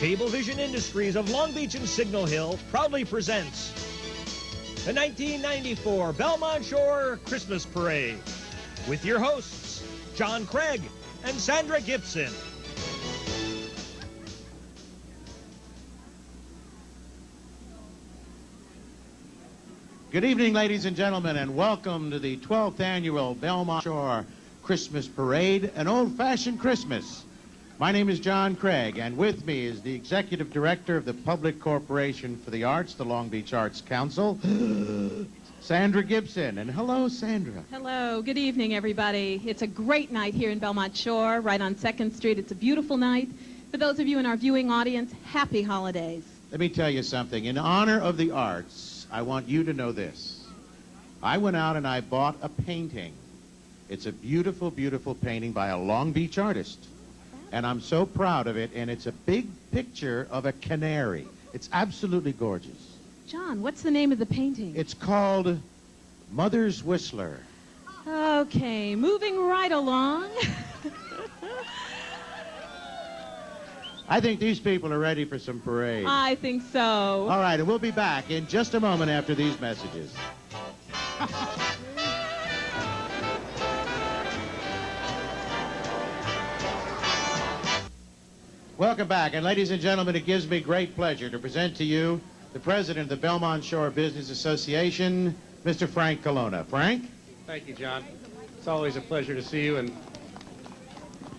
Cablevision Industries of Long Beach and Signal Hill proudly presents the 1994 Belmont Shore Christmas Parade with your hosts, John Craig and Sandra Gibson. Good evening, ladies and gentlemen, and welcome to the 12th annual Belmont Shore Christmas Parade, an old-fashioned Christmas. My name is John Craig, and with me is the Executive Director of the Public Corporation for the Arts, the Long Beach Arts Council, Sandra Gibson. And hello, Sandra. Hello. Good evening, everybody. It's a great night here in Belmont Shore, right on 2nd Street. It's a beautiful night. For those of you in our viewing audience, happy holidays. Let me tell you something. In honor of the arts, I want you to know this. I went out and I bought a painting. It's a beautiful, beautiful painting by a Long Beach artist. And I'm so proud of it, and it's a big picture of a canary. It's absolutely gorgeous. John, what's the name of the painting? It's called Mother's Whistler. Okay, moving right along. I think these people are ready for some parade. I think so. All right, and we'll be back in just a moment after these messages. Welcome back, and ladies and gentlemen, it gives me great pleasure to present to you the president of the Belmont Shore Business Association, Mr. Frank Colonna. Frank? Thank you, John. It's always a pleasure to see you and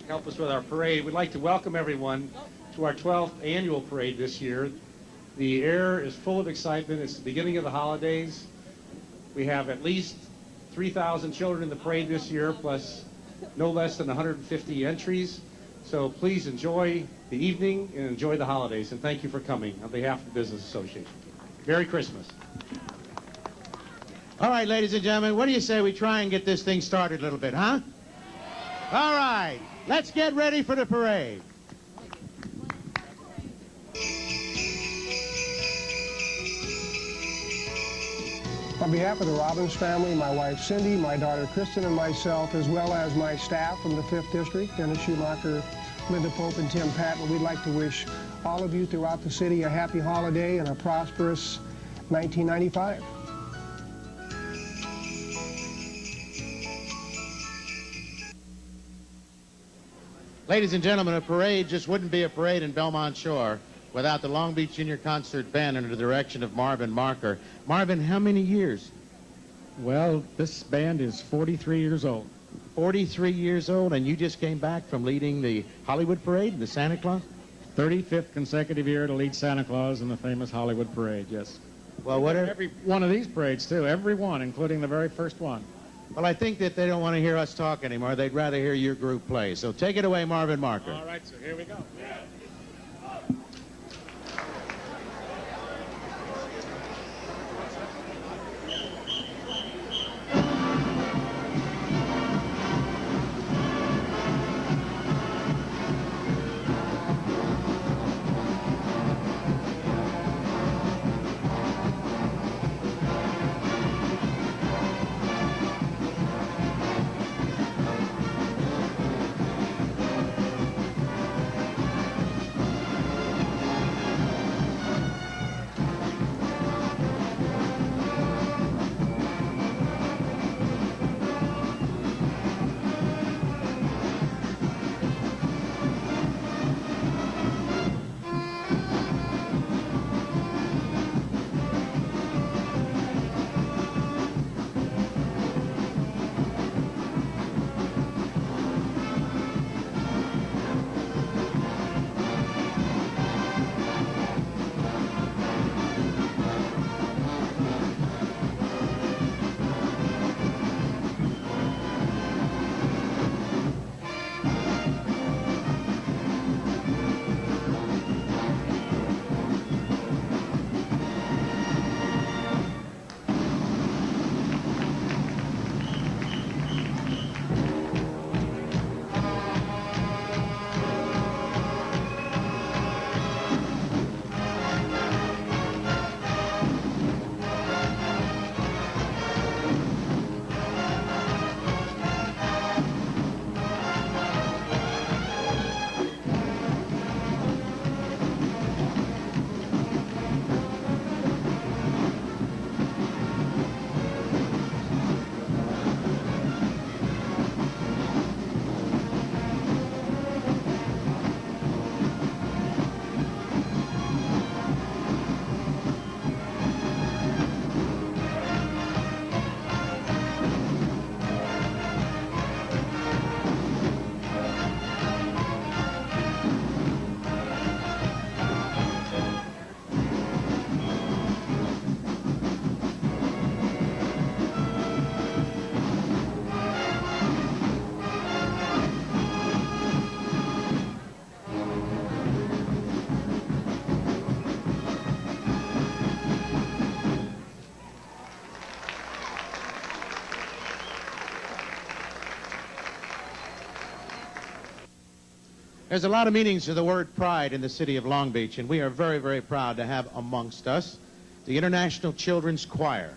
help us with our parade. We'd like to welcome everyone to our 12th annual parade this year. The air is full of excitement. It's the beginning of the holidays. We have at least 3,000 children in the parade this year, plus no less than 150 entries. So please enjoy the evening and enjoy the holidays, and thank you for coming on behalf of the Business Association. Merry Christmas. All right, ladies and gentlemen, what do you say we try and get this thing started a little bit, huh? All right, let's get ready for the parade. On behalf of the Robbins family, my wife Cindy, my daughter Kristen, and myself, as well as my staff from the 5th District, Dennis Schumacher, Linda Pope, and Tim Patton, we'd like to wish all of you throughout the city a happy holiday and a prosperous 1995. Ladies and gentlemen, a parade just wouldn't be a parade in Belmont Shore without the Long Beach Junior Concert Band under the direction of Marvin Marker. Marvin, how many years? Well, this band is 43 years old. 43 years old, and you just came back from leading the Hollywood Parade, the Santa Claus? 35th consecutive year to lead Santa Claus in the famous Hollywood Parade, yes. Well, whatever. Every one of these parades, too. Every one, including the very first one. Well, I think that they don't want to hear us talk anymore. They'd rather hear your group play. So take it away, Marvin Marker. All right, so here we go. There's a lot of meanings to the word pride in the city of Long Beach, and we are very, very proud to have amongst us the International Children's Choir.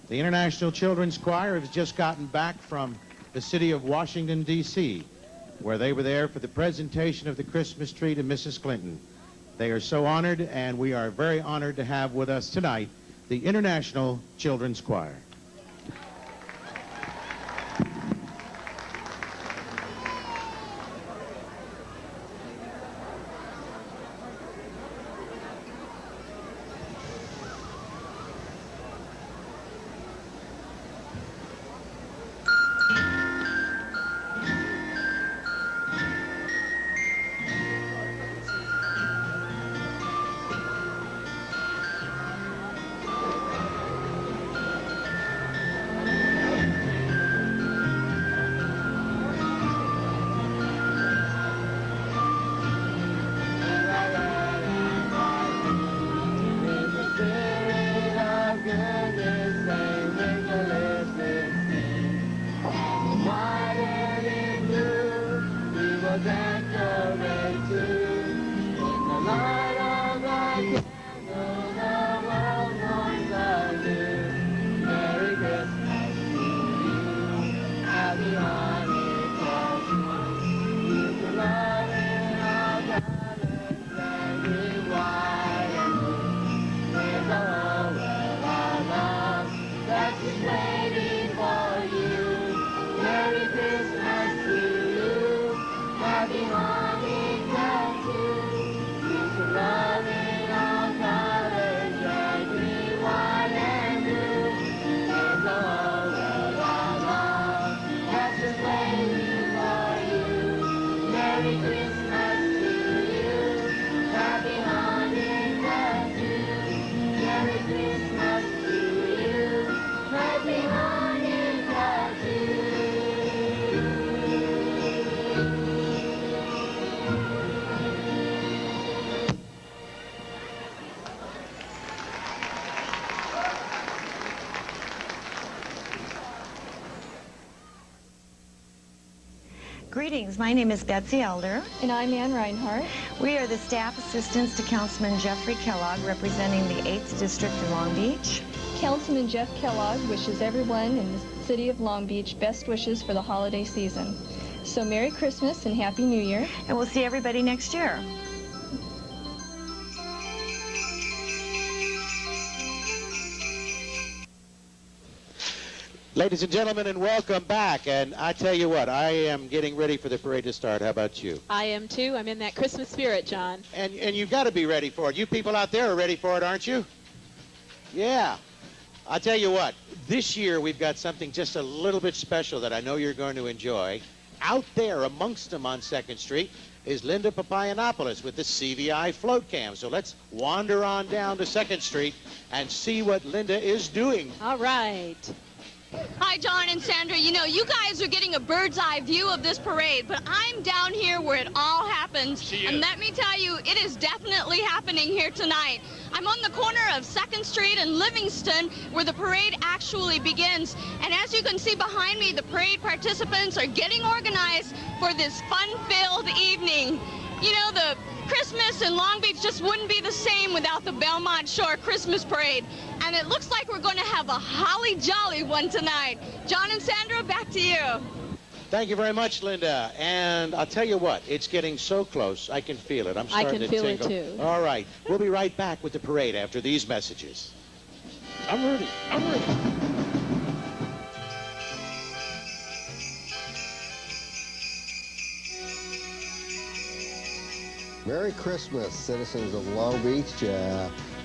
The International Children's Choir has just gotten back from the city of Washington, D.C., where they were there for the presentation of the Christmas tree to Mrs. Clinton. They are so honored, and we are very honored to have with us tonight the International Children's Choir. Greetings, my name is Betsy Elder. And I'm Ann Reinhardt. We are the staff assistants to Councilman Jeffrey Kellogg, representing the 8th District in Long Beach. Councilman Jeff Kellogg wishes everyone in the city of Long Beach best wishes for the holiday season. So Merry Christmas and Happy New Year. And we'll see everybody next year. Ladies and gentlemen, and welcome back. And I tell you what, I am getting ready for the parade to start. How about you? I am too. I'm in that Christmas spirit, John. And you've got to be ready for it. You people out there are ready for it, aren't you? Yeah. I'll tell you what, this year we've got something just a little bit special that I know you're going to enjoy. Out there amongst them on 2nd Street is Linda Papayanopoulos with the CVI float cam. So let's wander on down to 2nd Street and see what Linda is doing. All right. Hi, John and Sandra. You know, you guys are getting a bird's eye view of this parade, but I'm down here where it all happens. And let me tell you, it is definitely happening here tonight. I'm on the corner of 2nd Street and Livingston, where the parade actually begins. And as you can see behind me, the parade participants are getting organized for this fun-filled evening. You know, the Christmas in Long Beach just wouldn't be the same without the Belmont Shore Christmas Parade. And it looks like we're going to have a holly jolly one tonight. John and Sandra, back to you. Thank you very much, Linda. And I'll tell you what, it's getting so close, I can feel it. I'm starting to tingle. I can feel it, too. All right. We'll be right back with the parade after these messages. I'm ready. I'm ready. Merry Christmas, citizens of Long Beach.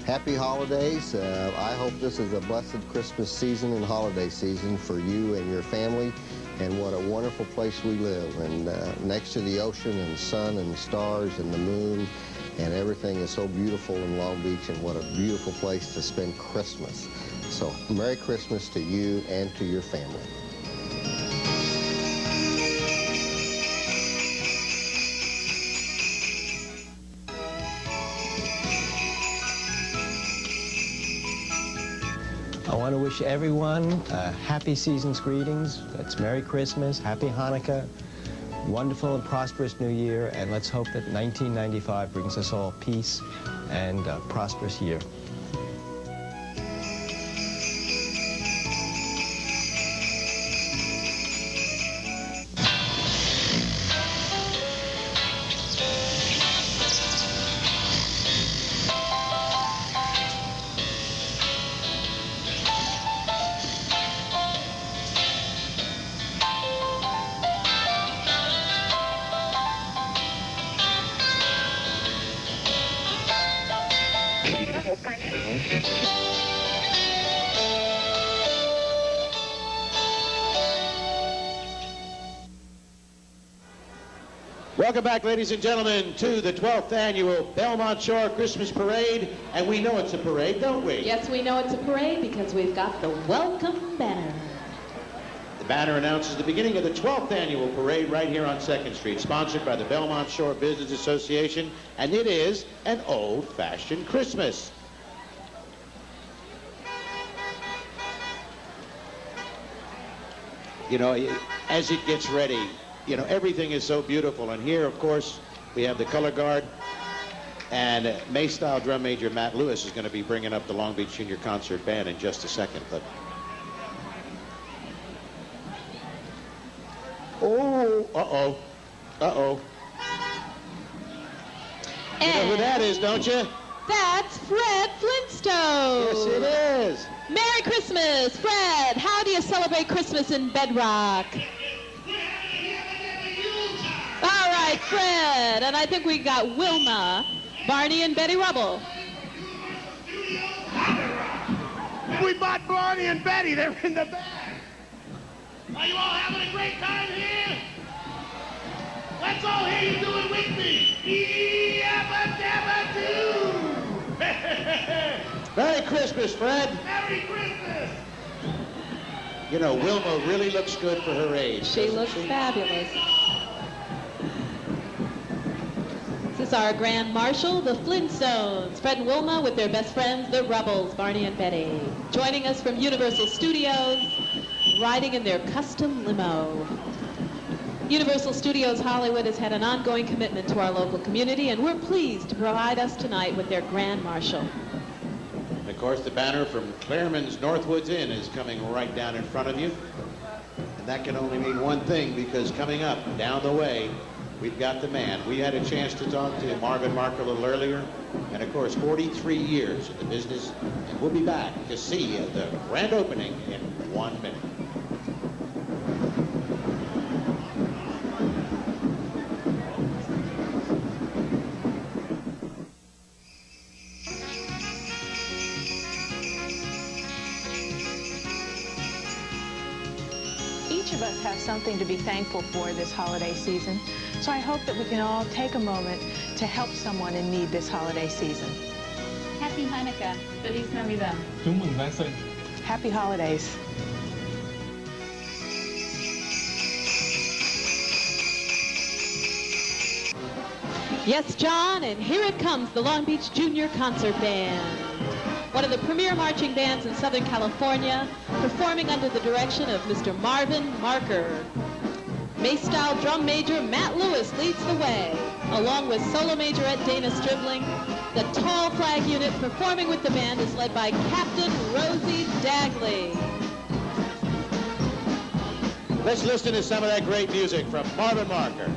Happy holidays. I hope this is a blessed Christmas season and holiday season for you and your family. And what a wonderful place we live. And next to the ocean and sun and stars and the moon. And everything is so beautiful in Long Beach. And what a beautiful place to spend Christmas. So Merry Christmas to you and to your family. I want to wish everyone happy season's greetings. That's Merry Christmas, Happy Hanukkah, wonderful and prosperous new year, and let's hope that 1995 brings us all peace and a prosperous year. Welcome back, ladies and gentlemen, to the 12th annual Belmont Shore Christmas Parade. And we know it's a parade, don't we? Yes, we know it's a parade because we've got the welcome banner. The banner announces the beginning of the 12th annual parade right here on 2nd Street, sponsored by the Belmont Shore Business Association, and it is an old-fashioned Christmas. You know, as it gets ready, you know, everything is so beautiful. And here, of course, we have the color guard. And May-style drum major Matt Lewis is going to be bringing up the Long Beach Junior Concert Band in just a second. But oh, uh-oh, uh-oh. You know who that is, don't you? That's Fred Flintstone. Yes, it is. Merry Christmas, Fred. How do you celebrate Christmas in Bedrock? All right, Fred. And I think we got Wilma, Barney, and Betty Rubble. We bought Barney and Betty. They're in the back. Are you all having a great time here? Let's all hear you do it with me. Yabba-dabba-doo. Merry Christmas, Fred. Merry Christmas. You know, Wilma really looks good for her age. She looks fabulous. This is our Grand Marshal, the Flintstones. Fred and Wilma with their best friends, the Rubbles, Barney and Betty. Joining us from Universal Studios, riding in their custom limo. Universal Studios Hollywood has had an ongoing commitment to our local community, and we're pleased to provide us tonight with their Grand Marshal. Of course, the banner from Claremon's Northwoods Inn is coming right down in front of you. And that can only mean one thing, because coming up down the way, we've got the man. We had a chance to talk to Marvin Marker a little earlier. And of course, 43 years in the business. And we'll be back to see the grand opening in 1 minute. Each of us have something to be thankful for this holiday season, so I hope that we can all take a moment to help someone in need this holiday season. Happy Hanukkah. Feliz Navidad. Happy holidays. Yes, John, and here it comes, the Long Beach Junior Concert Band. One of the premier marching bands in Southern California, performing under the direction of Mr. Marvin Marker. May-style drum major Matt Lewis leads the way, along with solo majorette Dana Stribling. The tall flag unit performing with the band is led by Captain Rosie Dagley. Let's listen to some of that great music from Marvin Marker.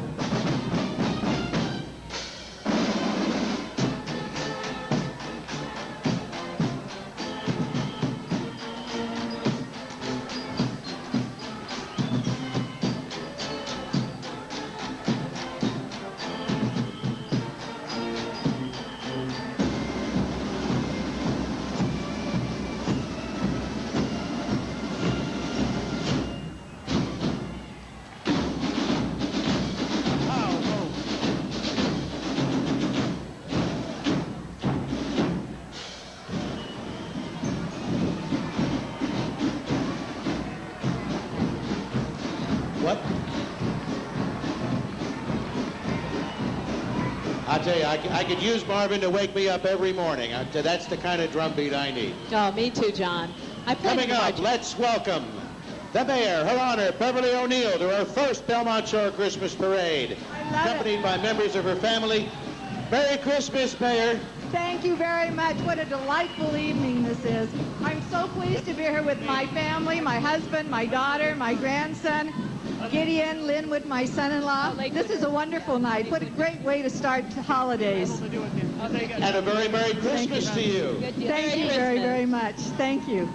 I'll tell you, I could use Marvin to wake me up every morning. That's the kind of drum beat I need. Oh, me too, John. Coming up, let's welcome The Mayor, Her Honor Beverly O'Neill, to her first Belmont Shore Christmas Parade, accompanied by members of her family. Merry Christmas, Mayor. Thank you very much. What a delightful evening this is. I'm so pleased to be here with my family, my husband, my daughter, my grandson, Gideon, Linwood, my son-in-law. This is a wonderful night. What a great way to start the holidays. And a very Merry Christmas to you. Thank you very, very much. Thank you.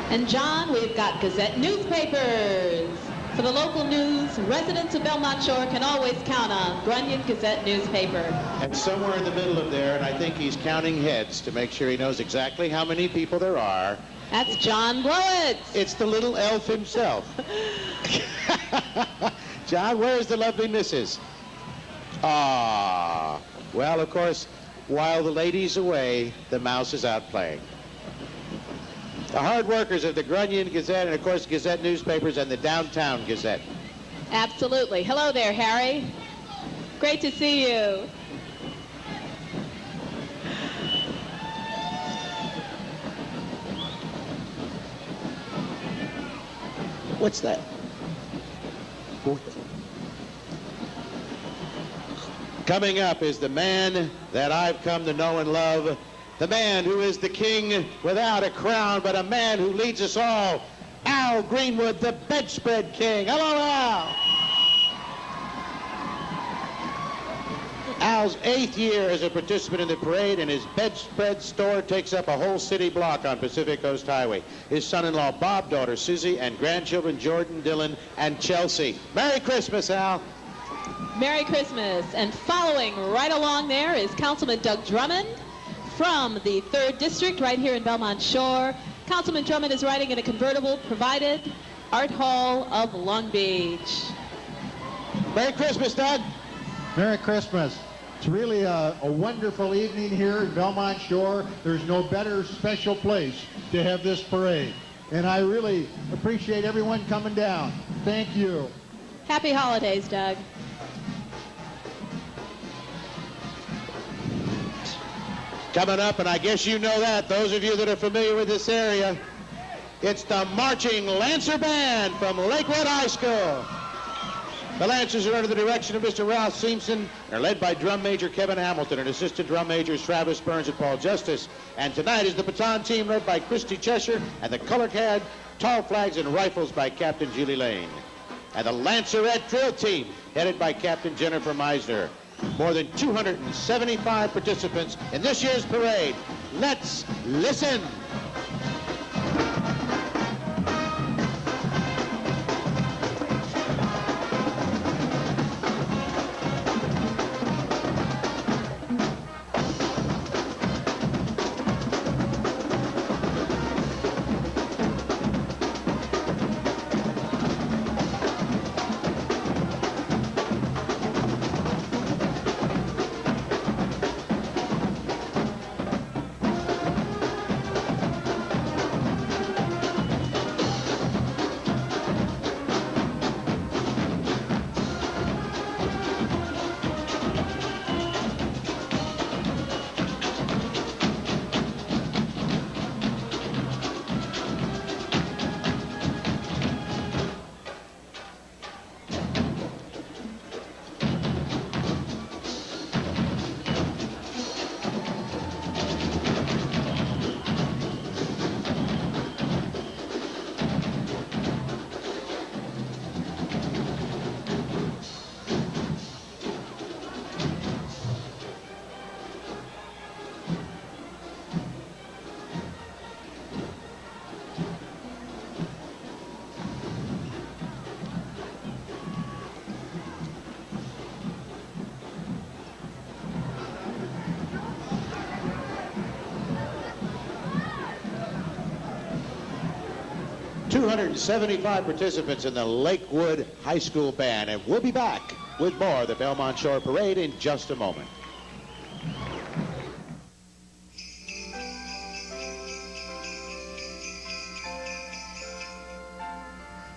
And John, we've got Gazette newspapers. For the local news, residents of Belmont Shore can always count on Grunion Gazette newspaper. And somewhere in the middle of there, and I think he's counting heads to make sure he knows exactly how many people there are. That's John Blowitz. It's the little elf himself. John, where's the lovely missus? Ah, well, of course, while the lady's away, the mouse is out playing. The hard workers of the Grunion Gazette and, of course, Gazette newspapers and the Downtown Gazette. Absolutely. Hello there, Harry. Great to see you. What's that? Coming up is the man that I've come to know and love, the man who is the king without a crown, but a man who leads us all, Al Greenwood, the bedspread king. Hello, Al. Al's 8th year as a participant in the parade, and his bedspread store takes up a whole city block on Pacific Coast Highway. His son-in-law Bob, daughter Susie, and grandchildren Jordan, Dylan, and Chelsea. Merry Christmas, Al. Merry Christmas. And following right along there is Councilman Doug Drummond from the 3rd District right here in Belmont Shore. Councilman Drummond is riding in a convertible provided Art Hall of Long Beach. Merry Christmas, Doug. Merry Christmas. It's really a wonderful evening here in Belmont Shore. There's no better special place to have this parade. And I really appreciate everyone coming down. Thank you. Happy holidays, Doug. Coming up, and I guess you know that, those of you that are familiar with this area, it's the Marching Lancer Band from Lakewood High School. The Lancers are under the direction of Mr. Ralph Simpson. They're led by Drum Major Kevin Hamilton and Assistant Drum Majors Travis Burns and Paul Justice. And tonight is the baton team led by Christy Cheshire and the color cad, tall flags and rifles by Captain Julie Lane. And the Lancerette drill team headed by Captain Jennifer Meisner. More than 275 participants in this year's parade. Let's listen. .275 participants in the Lakewood High School Band, and we'll be back with more of the Belmont Shore Parade in just a moment.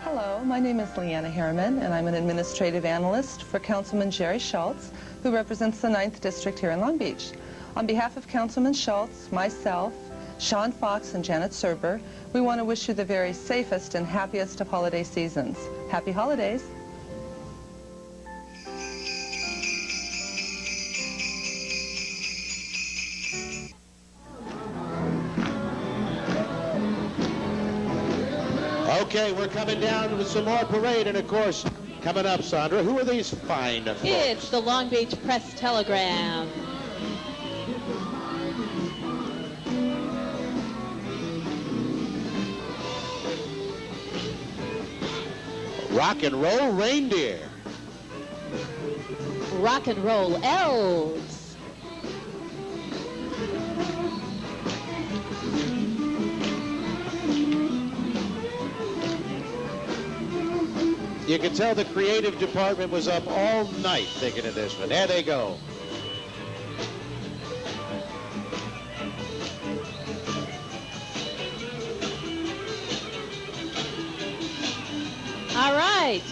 Hello, my name is Leanna Harriman, and I'm an administrative analyst for Councilman Jerry Schultz. who represents the 9th District here in Long Beach. On behalf of Councilman Schultz, myself, Sean Fox, and Janet Serber, we want to wish you the very safest and happiest of holiday seasons. Happy holidays. Okay, we're coming down with some more parade, and of course, coming up, Sandra, who are these fine folks? It's the Long Beach Press Telegram. Rock and roll reindeer. Rock and roll elves. You can tell the creative department was up all night thinking of this one. There they go. All right.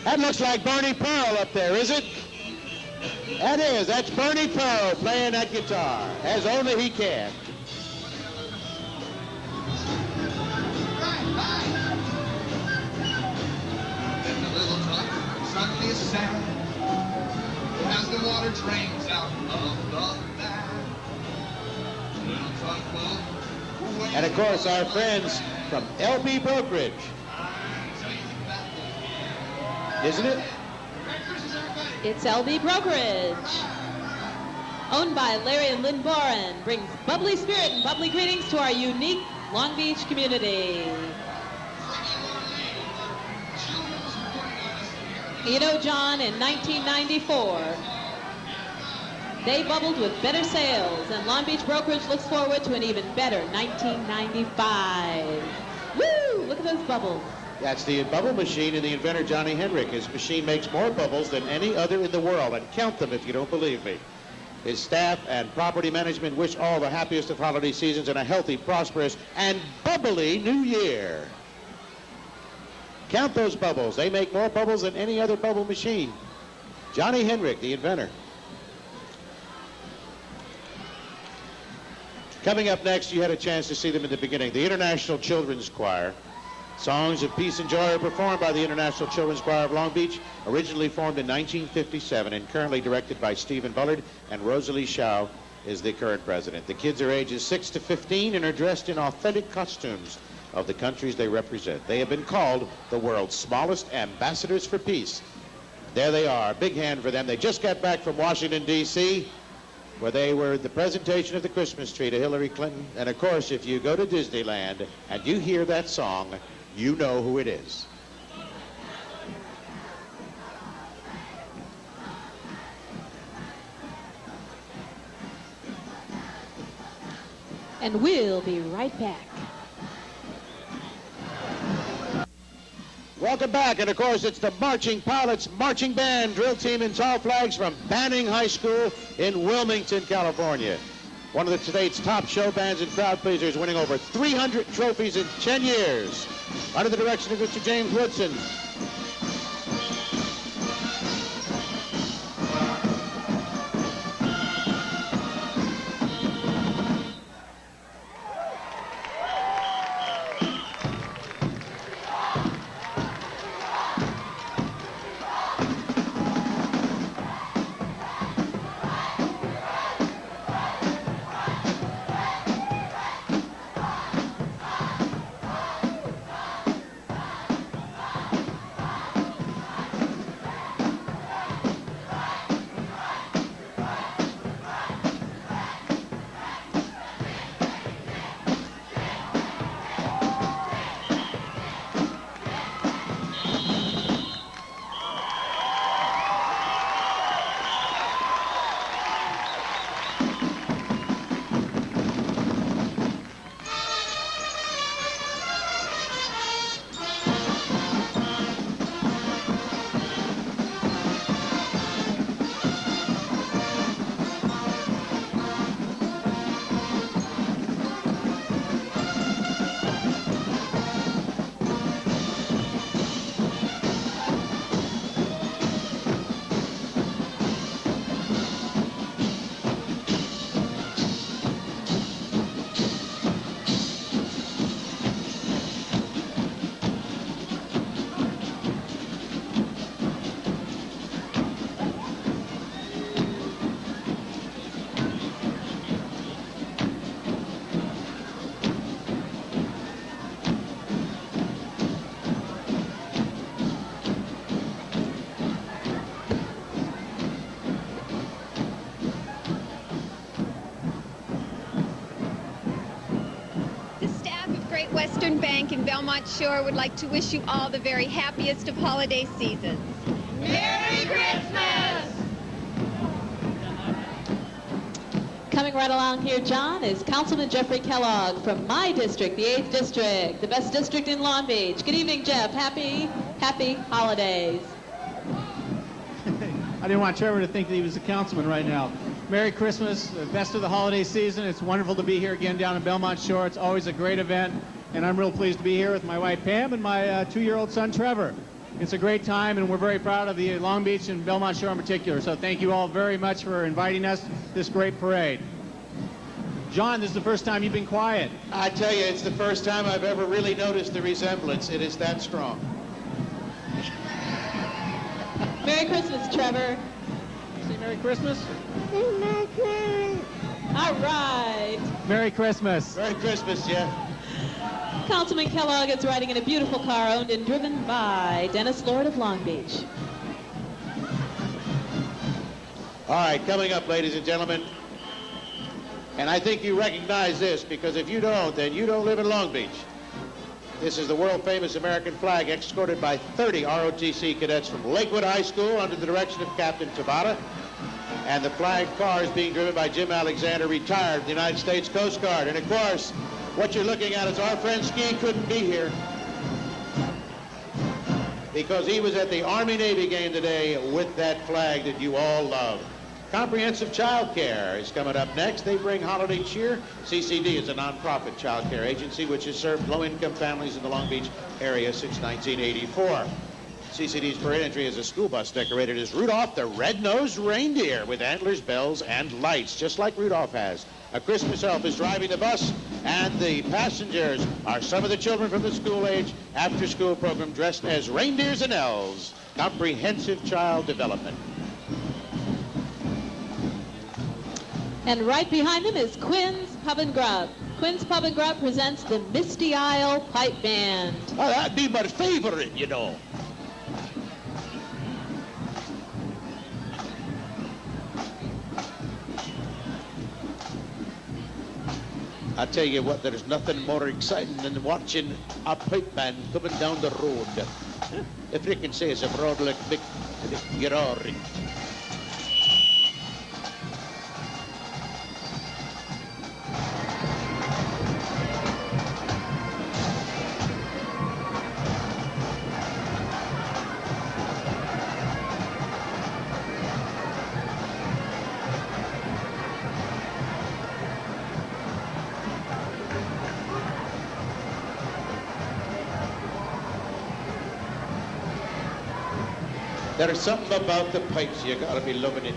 That looks like Bernie Pearl up there, is it? That is. That's Bernie Pearl playing that guitar, as only he can. Suddenly sad as the water drains out of the bag. Little truck will And of course, our friends from LB Brokerage. Isn't it? It's LB Brokerage. Owned by Larry and Lynn Boren, brings bubbly spirit and bubbly greetings to our unique Long Beach community. You know, John, in 1994, they bubbled with better sales, and Long Beach Brokerage looks forward to an even better 1995. Woo! Look at those bubbles. That's the bubble machine and the inventor, Johnny Henrik. His machine makes more bubbles than any other in the world, and count them if you don't believe me. His staff and property management wish all the happiest of holiday seasons and a healthy, prosperous, and bubbly new year. Count those bubbles. They make more bubbles than any other bubble machine. Johnny Henrik, the inventor. Coming up next, you had a chance to see them in the beginning. The International Children's Choir. Songs of Peace and Joy are performed by the International Children's Choir of Long Beach, originally formed in 1957 and currently directed by Stephen Bullard, and Rosalie Shaw is the current president. The kids are ages 6 to 15 and are dressed in authentic costumes of the countries they represent. They have been called the world's smallest ambassadors for peace. There they are. Big hand for them. They just got back from Washington, D.C., where they were at the presentation of the Christmas tree to Hillary Clinton. And of course, if you go to Disneyland and you hear that song, you know who it is. And we'll be right back. Welcome back, and of course it's the Marching Pilots Marching Band drill team in tall flags from Banning High School in Wilmington, California. One of the state's top show bands and crowd pleasers, winning over 300 trophies in 10 years. Under the direction of Mr. James Woodson. Western Bank in Belmont Shore would like to wish you all the very happiest of holiday seasons. Merry Christmas! Coming right along here, John, is Councilman Jeffrey Kellogg from my district, the 8th District, the best district in Long Beach. Good evening, Jeff. Happy holidays. I didn't want Trevor to think that he was a councilman right now. Merry Christmas, the best of the holiday season. It's wonderful to be here again down in Belmont Shore. It's always a great event, and I'm real pleased to be here with my wife Pam and my 2-year-old son Trevor. It's a great time, and we're very proud of the Long Beach and Belmont Shore in particular. So thank you all very much for inviting us to this great parade. John, this is the first time you've been quiet. I tell you, it's the first time I've ever really noticed the resemblance. It is that strong. Merry Christmas, Trevor. Say Merry Christmas. Merry Christmas. All right. Merry Christmas. Merry Christmas, Jeff. Councilman Kellogg is riding in a beautiful car owned and driven by Dennis Lord of Long Beach. All right, coming up, ladies and gentlemen, and I think you recognize this, because if you don't, then you don't live in Long Beach. This is the world-famous American flag escorted by 30 ROTC cadets from Lakewood High School under the direction of Captain Tabata. And the flag car is being driven by Jim Alexander, retired from the United States Coast Guard. And of course, what you're looking at is our friend Ski couldn't be here because he was at the Army-Navy game today with that flag that you all love. Comprehensive Child Care is coming up next. They bring holiday cheer. CCD is a nonprofit child care agency which has served low-income families in the Long Beach area since 1984. CCD's parade entry is a school bus decorated as Rudolph the Red-Nosed Reindeer with antlers, bells, and lights, just like Rudolph has. A Christmas elf is driving the bus, and the passengers are some of the children from the school-age after-school program dressed as reindeers and elves. Comprehensive child development. And right behind them is Quinn's Pub and Grub. Quinn's Pub and Grub presents the Misty Isle Pipe Band. Oh, that'd be my favorite, you know. I tell you what, there's nothing more exciting than watching a pipe band coming down the road. If you can say it's a broad like big, you're all right. There's something about the pipes, you gotta be loving it.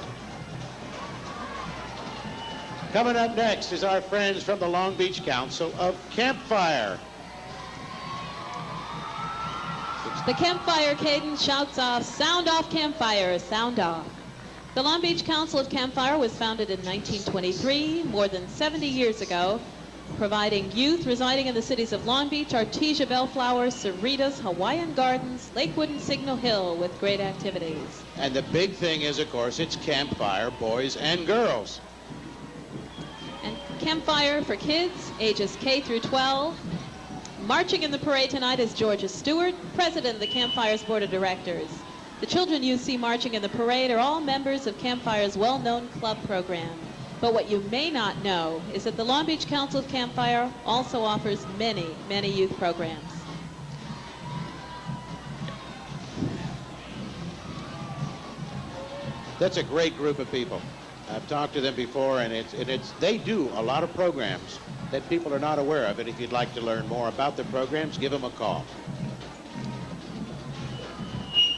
Coming up next is our friends from the Long Beach Council of Campfire. The Campfire cadence shouts off, sound off Campfire, sound off. The Long Beach Council of Campfire was founded in 1923, more than 70 years ago, providing youth residing in the cities of Long Beach, Artesia, Bellflower, Cerritos, Hawaiian Gardens, Lakewood, and Signal Hill with great activities. And the big thing is, of course, it's Campfire, boys and girls. And Campfire for kids, ages K through 12. Marching in the parade tonight is Georgia Stewart, president of the Campfire's Board of Directors. The children you see marching in the parade are all members of Campfire's well-known club program. But what you may not know is that the Long Beach Council of Campfire also offers many, many youth programs. That's a great group of people. I've talked to them before, and they do a lot of programs that people are not aware of. And if you'd like to learn more about the programs, give them a call.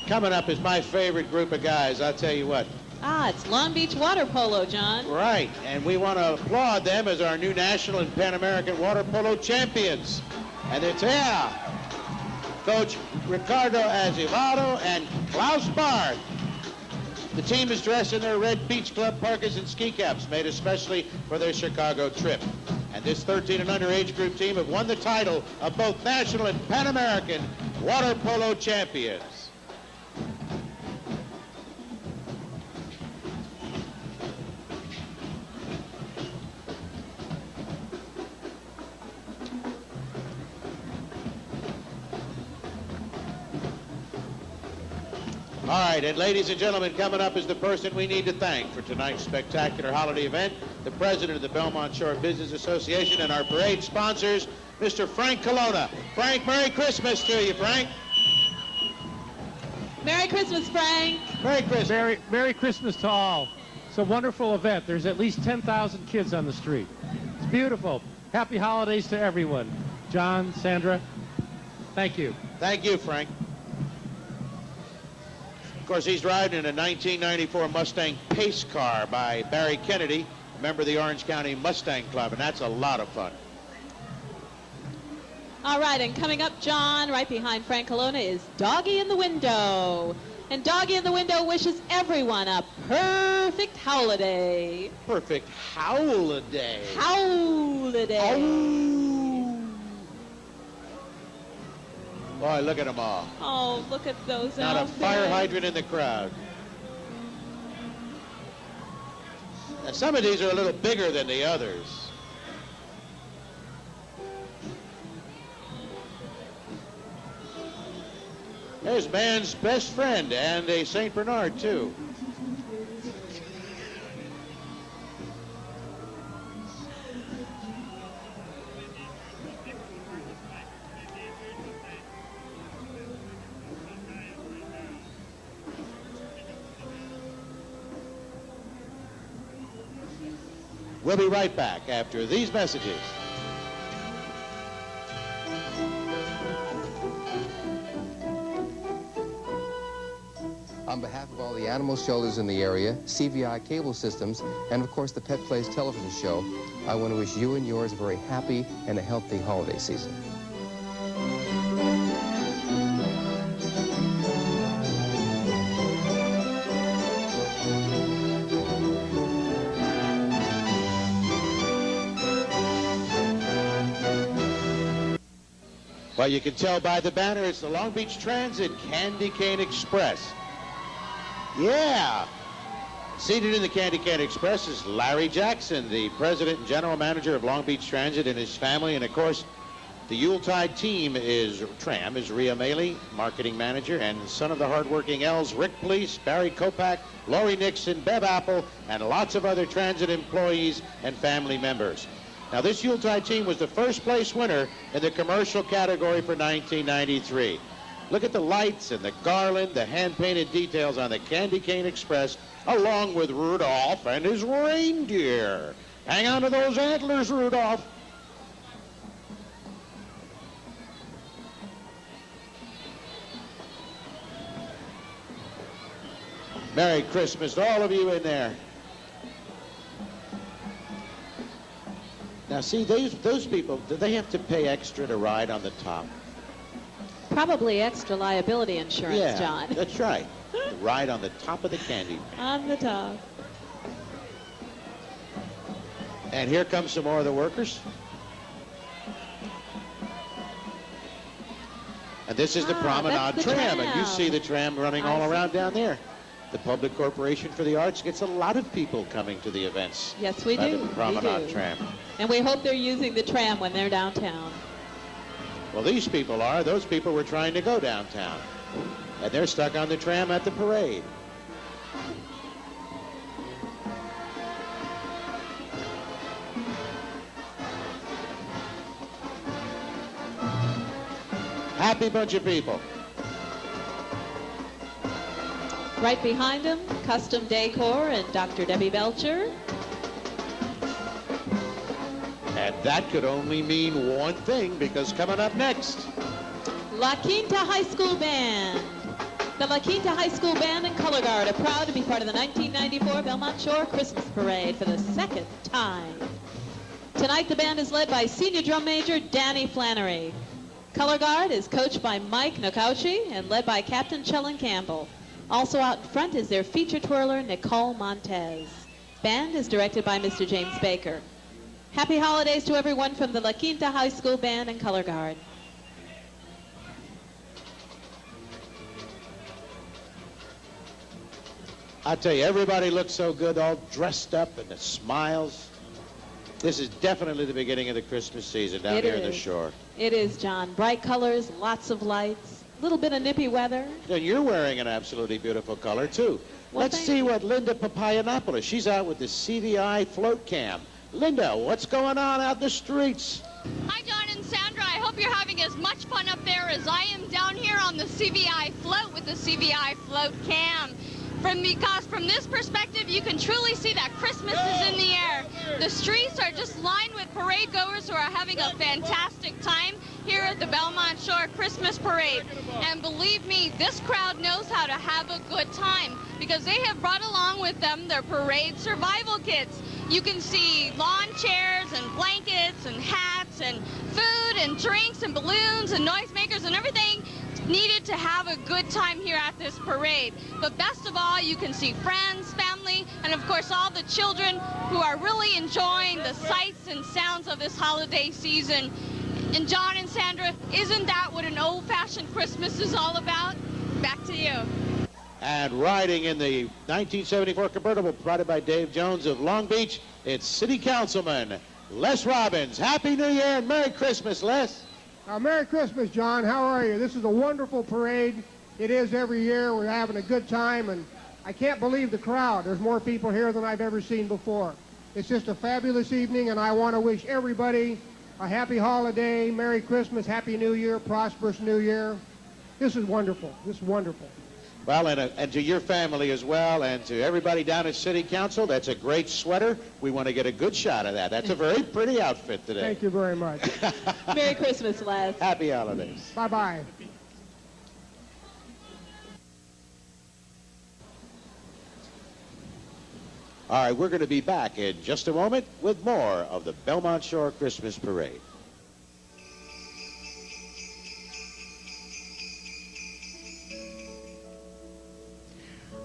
Coming up is my favorite group of guys. I'll tell you what. It's Long Beach Water Polo, John. Right, and we want to applaud them as our new national and Pan American water polo champions. And it's Coach Ricardo Azevedo and Claus Barth. The team is dressed in their red Beach Club parkas and ski caps made especially for their Chicago trip. And this 13 and under age group team have won the title of both national and Pan American water polo champions. All right, and ladies and gentlemen, coming up is the person we need to thank for tonight's spectacular holiday event, the president of the Belmont Shore Business Association, and our parade sponsors, Mr. Frank Colonna. Frank, Merry Christmas to you, Frank. Merry Christmas, Frank. Merry Christmas. Merry Christmas to all. It's a wonderful event. There's at least 10,000 kids on the street. It's beautiful. Happy holidays to everyone. John, Sandra, thank you. Thank you, Frank. Of course, he's riding in a 1994 Mustang pace car by Barry Kennedy, a member of the Orange County Mustang Club, and that's a lot of fun. All right, and coming up, John, right behind Frank Colonna, is Doggy in the Window. And Doggy in the Window wishes everyone a perfect holiday. Perfect holiday. Holiday. Oh. Boy, look at them all. Oh, look at those Not a outfits. fire hydrant in the crowd. Now, some of these are a little bigger than the others. There's man's best friend and a St. Bernard, too. We'll be right back after these messages. On behalf of all the animal shelters in the area, CVI Cable Systems, and of course the Pet Place television show, I want to wish you and yours a very happy and a healthy holiday season. Well, you can tell by the banner, it's the Long Beach Transit Candy Cane Express. Yeah. Seated in the Candy Cane Express is Larry Jackson, the president and general manager of Long Beach Transit, and his family. And, of course, the Yuletide team is Rhea Maley, marketing manager, and son of the hardworking L's, Rick Police, Barry Kopak, Lori Nixon, Bev Apple, and lots of other transit employees and family members. Now, this Yuletide team was the first place winner in the commercial category for 1993. Look at the lights and the garland, the hand-painted details on the Candy Cane Express, along with Rudolph and his reindeer. Hang on to those antlers, Rudolph. Merry Christmas to all of you in there. Now, see, those people, do they have to pay extra to ride on the top? Probably extra liability insurance, Yeah, John. that's right. Ride on the top of the candy. On the top. And here comes some more of the workers. And this is the promenade that's the tram, and you tram. see the tram running all around down there. The Public Corporation for the Arts gets a lot of people coming to the events. Yes, we by do. The promenade We do. tram. And we hope they're using the tram when they're downtown. Well, these people are. Those people were trying to go downtown. And they're stuck on the tram at the parade. Happy bunch of people. Right behind him, Custom Decor and Dr. Debbie Belcher. And that could only mean one thing, because coming up next, La Quinta High School Band. The La Quinta High School Band and Color Guard are proud to be part of the 1994 Belmont Shore Christmas Parade for the second time. Tonight, the band is led by Senior Drum Major Danny Flannery. Color Guard is coached by Mike Nokauchi and led by Captain Chellen Campbell. Also out in front is their feature twirler, Nicole Montez. Band is directed by Mr. James Baker. Happy holidays to everyone from the La Quinta High School Band and Color Guard. I tell you, everybody looks so good, all dressed up, and the smiles. This is definitely the beginning of the Christmas season down It here on the is. shore. It is, John. Bright colors, lots of lights. little bit of nippy weather. And you're wearing an absolutely beautiful color, too. Well, Let's see what Linda Papayanopoulos, she's out with the CVI float cam. Linda, what's going on out in the streets? Hi, John and Sandra. I hope you're having as much fun up there as I am down here on the CVI float with the CVI float cam. Because from this perspective, you can truly see that Christmas is in the air. The streets are just lined with parade goers who are having a fantastic time here at the Belmont Shore Christmas Parade. And believe me, this crowd knows how to have a good time because they have brought along with them their parade survival kits. You can see lawn chairs and blankets and hats and food and drinks and balloons and noisemakers and everything needed to have a good time here at this parade. But best of all, you can see friends, family, and of course all the children who are really enjoying the sights and sounds of this holiday season. And John and Sandra, isn't that what an old-fashioned Christmas is all about? Back to you. And riding in the 1974 convertible provided by Dave Jones of Long Beach, it's City Councilman Les Robbins. Happy New Year and Merry Christmas, Les. Merry Christmas, John. How are you? This is a wonderful parade. It is every year. We're having a good time, and I can't believe the crowd. There's more people here than I've ever seen before. It's just a fabulous evening, and I want to wish everybody a happy holiday, Merry Christmas, Happy New Year, prosperous New Year. This is wonderful. This is wonderful. Well, and to your family as well, and to everybody down at City Council, that's a great sweater. We want to get a good shot of that. That's a very pretty outfit today. Thank you very much. Merry Christmas, Les. Happy holidays. Bye-bye. All right, we're going to be back in just a moment with more of the Belmont Shore Christmas Parade.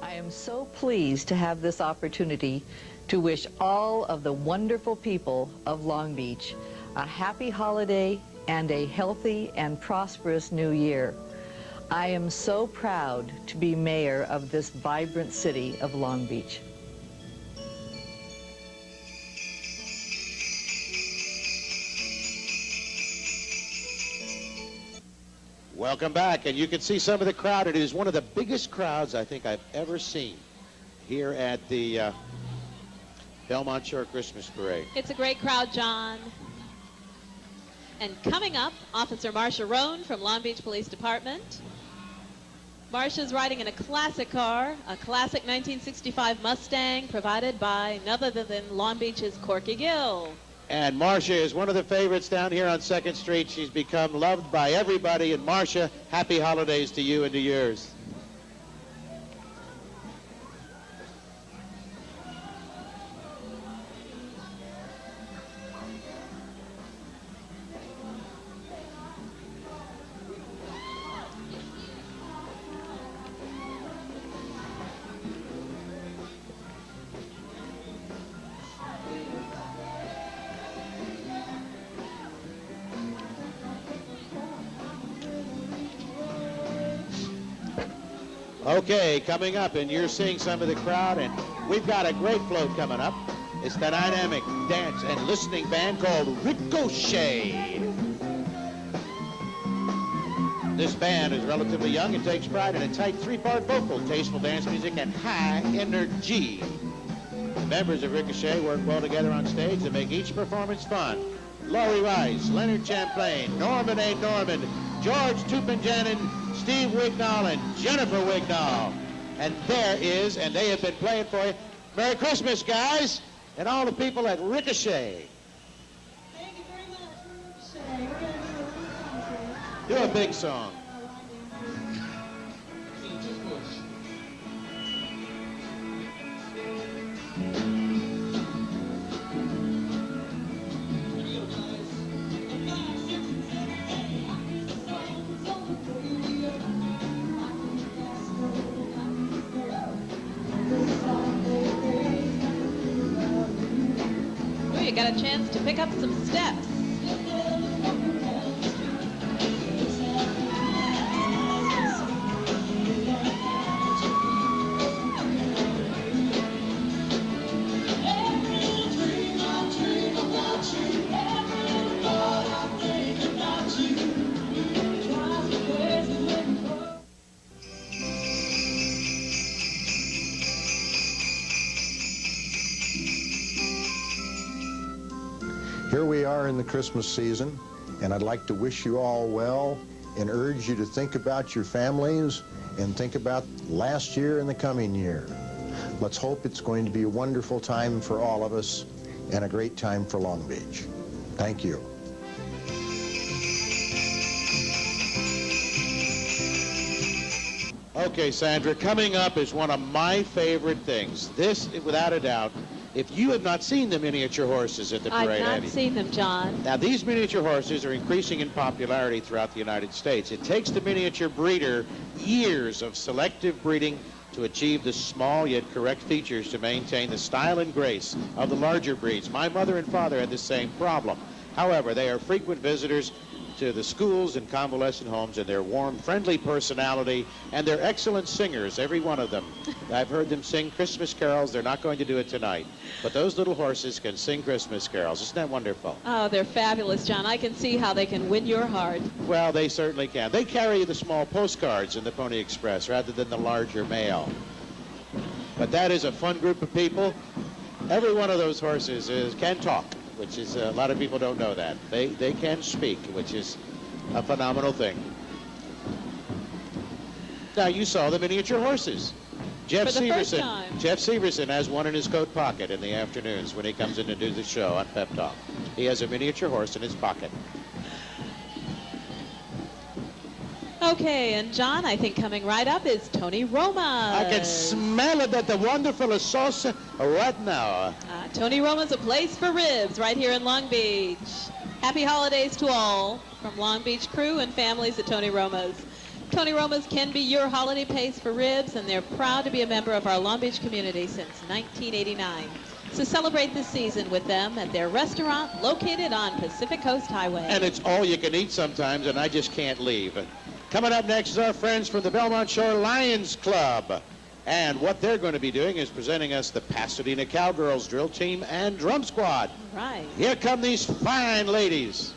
I am so pleased to have this opportunity to wish all of the wonderful people of Long Beach a happy holiday and a healthy and prosperous new year. I am so proud to be mayor of this vibrant city of Long Beach. Welcome back, and you can see some of the crowd. It is one of the biggest crowds I think I've ever seen here at the Belmont Shore Christmas Parade. It's a great crowd, John. And coming up, Officer Marshal Roan from Long Beach Police Department. Marcia's riding in a classic car, a classic 1965 Mustang provided by none other than Long Beach's Corky Gill. And Marcia is one of the favorites down here on 2nd Street. She's become loved by everybody. And Marcia, happy holidays to you and to yours. Okay, coming up, and you're seeing some of the crowd, and we've got a great float coming up. It's the dynamic dance and listening band called Ricochet. This band is relatively young and takes pride in a tight 3-part vocal, tasteful dance music, and high energy. The members of Ricochet work well together on stage to make each performance fun. Laurie Rice, Leonard Champlain, Norman A. Norman, George Tupenjanin, Steve Wignall, and Jennifer Wignall. And there is, and they have been playing for you. Merry Christmas, guys, and all the people at Ricochet. Thank you very much, Ricochet. We're going to do a song. Do a big song. You got a chance to pick up some steps. here we are in the Christmas season, and I'd like to wish you all well and urge you to think about your families and think about last year and the coming year. Let's hope it's going to be a wonderful time for all of us and a great time for Long Beach. Thank you. Okay, Sandra, coming up is one of my favorite things. This, without a doubt, if you have not seen the miniature horses at the parade, I've not seen them, John. Now, these miniature horses are increasing in popularity throughout the United States. It takes the miniature breeder years of selective breeding to achieve the small yet correct features to maintain the style and grace of the larger breeds. My mother and father had the same problem. However, they are frequent visitors to the schools and convalescent homes, and their warm, friendly personality, and they're excellent singers, every one of them. I've heard them sing Christmas carols. They're not going to do it tonight, but those little horses can sing Christmas carols. Isn't that wonderful? Oh, they're fabulous, John. I can see how they can win your heart. Well, they certainly can. They carry the small postcards in the Pony Express rather than the larger mail. But that is a fun group of people. Every one of those horses can talk, which is, a lot of people don't know that. They can speak, which is a phenomenal thing. Now, you saw the miniature horses. Jeff For the first Severson. time. Jeff Severson has one in his coat pocket in the afternoons when he comes in to do the show on Pep Talk. He has a miniature horse in his pocket. Okay, and John, I think coming right up is Tony Roma. I can smell it, that the wonderful sauce right now. Tony Roma's a place for ribs right here in Long Beach. Happy holidays to all from Long Beach crew and families at Tony Roma's. Tony Roma's can be your holiday place for ribs, and they're proud to be a member of our Long Beach community since 1989. So celebrate this season with them at their restaurant located on Pacific Coast Highway. And it's all you can eat sometimes, and I just can't leave. Coming up next is our friends from the Belmont Shore Lions Club. And what they're going to be doing is presenting us the Pasadena Cowgirls drill team and drum squad. Right. Here come these fine ladies.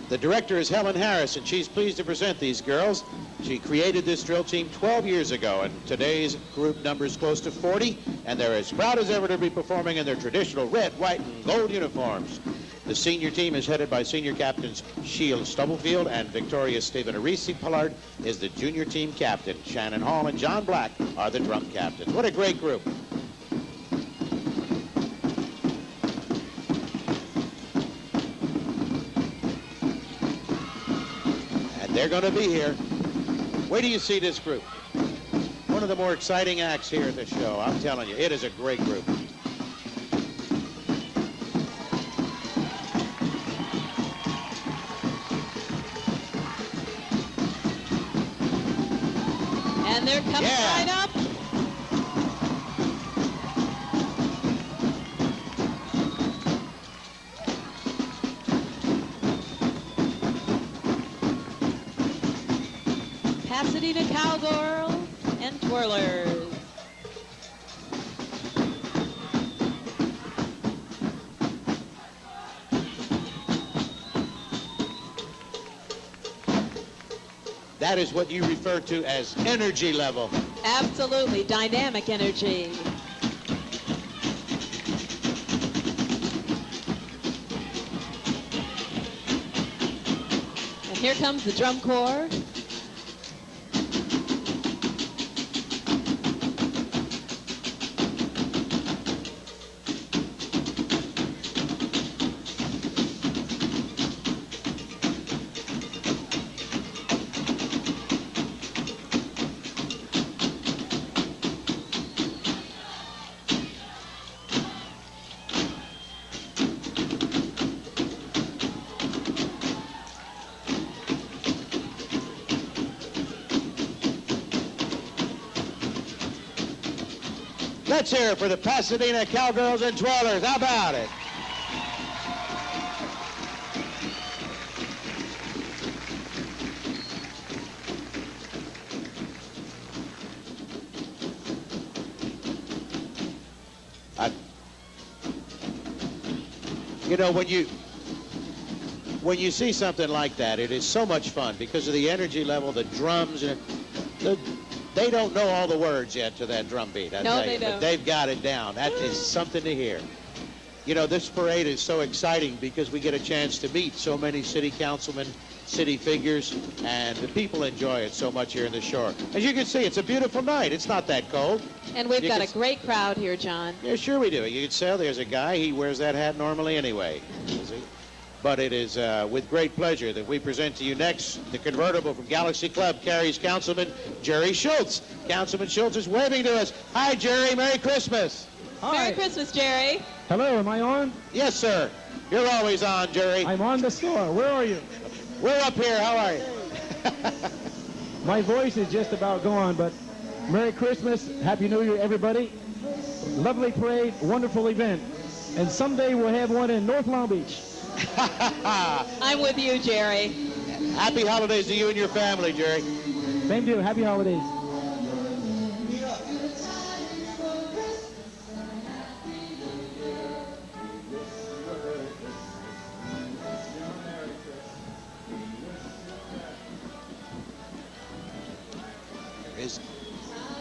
The director is Helen Harris, and she's pleased to present these girls. She created this drill team 12 years ago, and today's group numbers close to 40, and they're as proud as ever to be performing in their traditional red, white, and gold uniforms. The senior team is headed by senior captains Sheila Stubblefield and Victoria Stephen Arisi. Pollard is the junior team captain. Shannon Hall and John Black are the drum captains. What a great group. They're going to be here. Wait till you see this group. One of the more exciting acts here at the show. I'm telling you, it is a great group. And they're coming right up. Pasadena Cowgirls and Twirlers. That is what you refer to as energy level. Absolutely, dynamic energy. And here comes the drum corps. Let's hear it for the Pasadena Cowgirls and Twirlers. How about it? You know, when you when you see something like that, it is so much fun because of the energy level, the drums, and they don't know all the words yet to that drum beat. I tell you, but they've got it down. That is something to hear. You know, this parade is so exciting because we get a chance to meet so many city councilmen, city figures, and the people enjoy it so much here in the Shore. As you can see, it's a beautiful night. It's not that cold. And we've got a great crowd here, John. Yeah, sure we do. You can tell there's a guy, he wears that hat normally anyway. But it is with great pleasure that we present to you next the convertible from Galaxy Club carries Councilman Jerry Schultz. Councilman Schultz is waving to us. Hi, Jerry. Merry Christmas. Hi. Merry Christmas, Jerry. Hello, am I on? Yes, sir. You're always on, Jerry. I'm on the store. Where are you? We're up here. How are you? My voice is just about gone, but Merry Christmas, Happy New Year, everybody. Lovely parade, wonderful event. And someday we'll have one in North Long Beach. I'm with you, Jerry. Happy holidays to you and your family, Jerry. Same to you. Happy holidays.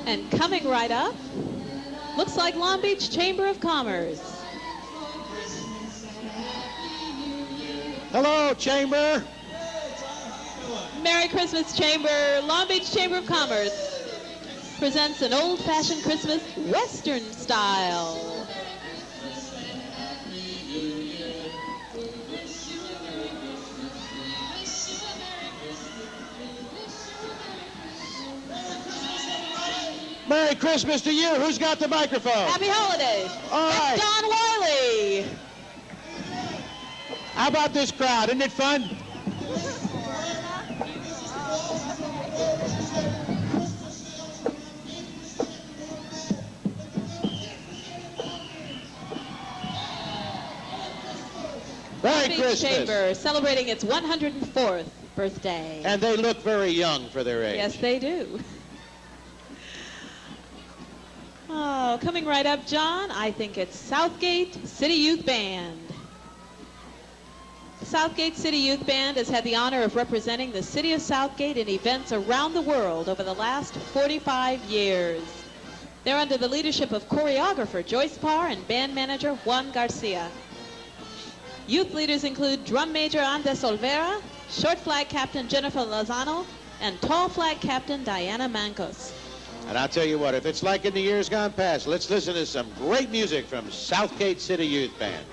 And coming right up, looks like Long Beach Chamber of Commerce. Hello, Chamber. Merry Christmas, Chamber. Long Beach Chamber of Commerce presents an old-fashioned Christmas Western style. Merry Christmas to you. Who's got the microphone? Happy holidays. All right. It's Don Wiley. How about this crowd? Isn't it fun? Merry Christmas. Chamber celebrating its 104th birthday. And they look very young for their age. Yes, they do. Oh, coming right up, John, I think it's Southgate City Youth Band. Southgate City Youth Band has had the honor of representing the city of Southgate in events around the world over the last 45 years. They're under the leadership of choreographer Joyce Parr and band manager Juan Garcia. Youth leaders include drum major Andes Olvera, short flag captain Jennifer Lozano, and tall flag captain Diana Mancos. And I'll tell you what, if it's like in the years gone past, let's listen to some great music from Southgate City Youth Band.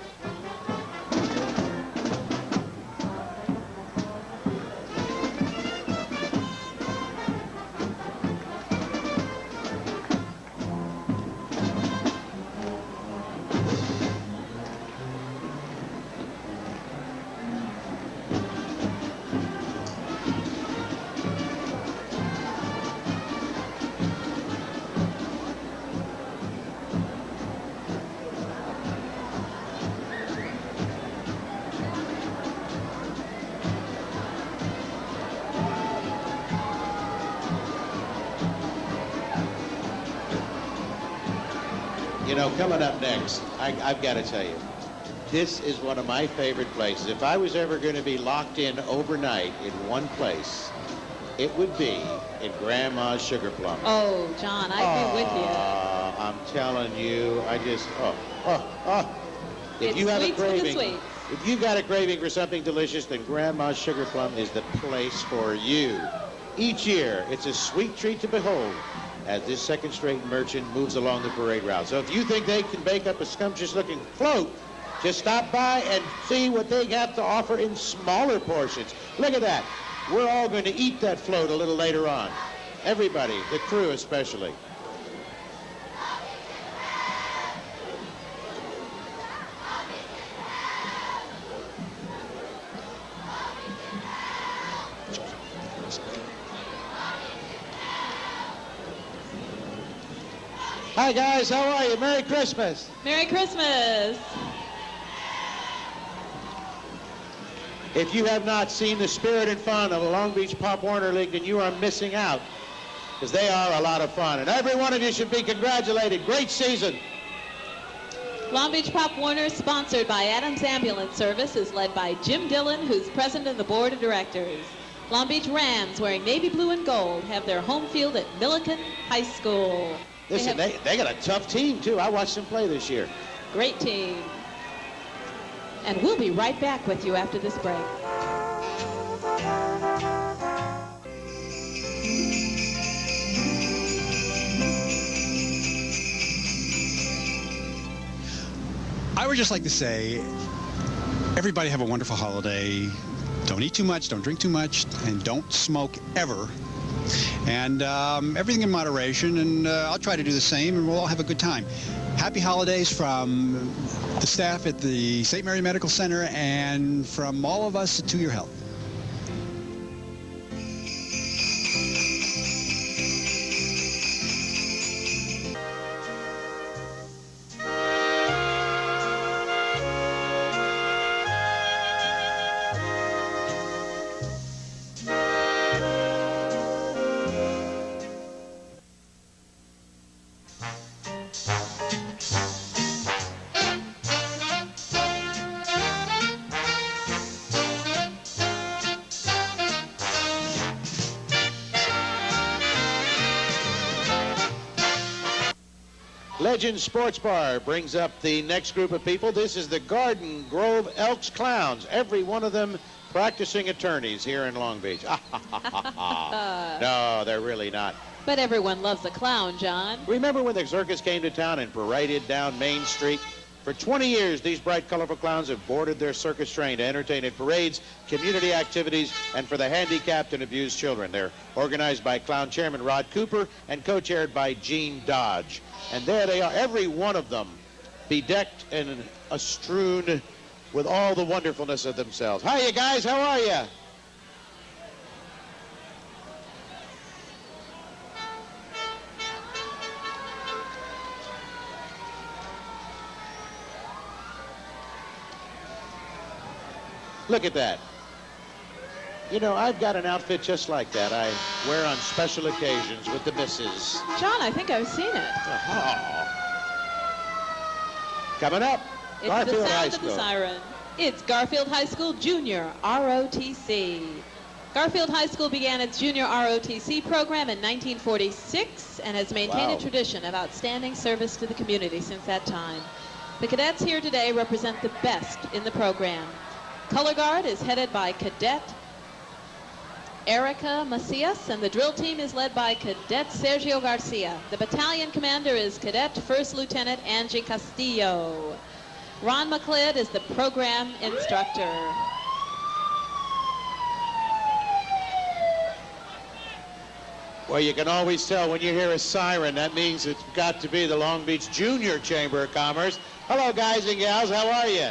You know, coming up next, I've got to tell you, this is one of my favorite places. If I was ever going to be locked in overnight in one place, it would be in Grandma's Sugar Plum. Oh, John, I'd be with you. I'm telling you, I just, If It's you have a sweets with the craving, sweet. if you've got a craving for something delicious, then Grandma's Sugar Plum is the place for you. Each year, it's a sweet treat to behold as this second-straight merchant moves along the parade route. So if you think they can bake up a scrumptious-looking float, just stop by and see what they have to offer in smaller portions. Look at that. We're all going to eat that float a little later on. Everybody, the crew especially. Hi, guys. How are you? Merry Christmas. Merry Christmas. If you have not seen the spirit and fun of the Long Beach Pop Warner League, then you are missing out, because they are a lot of fun. And every one of you should be congratulated. Great season. Long Beach Pop Warner, sponsored by Adams Ambulance Service, is led by Jim Dillon, who's president of the board of directors. Long Beach Rams, wearing navy blue and gold, have their home field at Milliken High School. Listen, they got a tough team, too. I watched them play this year. Great team. And we'll be right back with you after this break. I would just like to say, everybody have a wonderful holiday. Don't eat too much, don't drink too much, and don't smoke ever. And everything in moderation, and I'll try to do the same, and we'll all have a good time. Happy holidays from the staff at the St. Mary Medical Center and from all of us to your health. Legend Sports Bar brings up the next group of people. This is the Garden Grove Elks Clowns, every one of them practicing attorneys here in Long Beach. No, they're really not. But everyone loves a clown, John. Remember when the circus came to town and paraded down Main Street? For 20 years, these bright, colorful clowns have boarded their circus train to entertain at parades, community activities, and for the handicapped and abused children. They're organized by Clown Chairman Rod Cooper and co-chaired by Gene Dodge. And there they are, every one of them bedecked and strewn with all the wonderfulness of themselves. Hi, you guys. How are you? Look at that. You know, I've got an outfit just like that. I wear on special occasions with the missus. John, I think I've seen it. Coming up, It's Garfield the High sound of School. the siren. It's Garfield High School Junior, ROTC. Garfield High School began its Junior ROTC program in 1946 and has maintained Wow. a tradition of outstanding service to the community since that time. The cadets here today represent the best in the program. Color Guard is headed by Cadet Erica Macias, and the drill team is led by Cadet Sergio Garcia. The battalion commander is Cadet First Lieutenant Angie Castillo. Ron McLeod is the program instructor. Well, you can always tell when you hear a siren, that means it's got to be the Long Beach Junior Chamber of Commerce. Hello, guys and gals. How are you?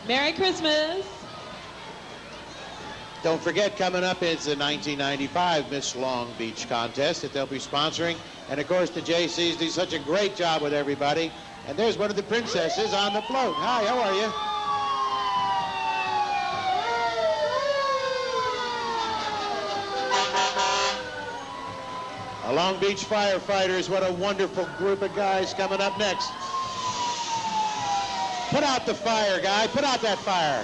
Merry Christmas. Don't forget, coming up is the 1995 Miss Long Beach contest that they'll be sponsoring. And, of course, the JCs do such a great job with everybody. And there's one of the princesses on the float. Hi, how are you? The Long Beach firefighters, what a wonderful group of guys coming up next. Put out the fire, guy. Put out that fire.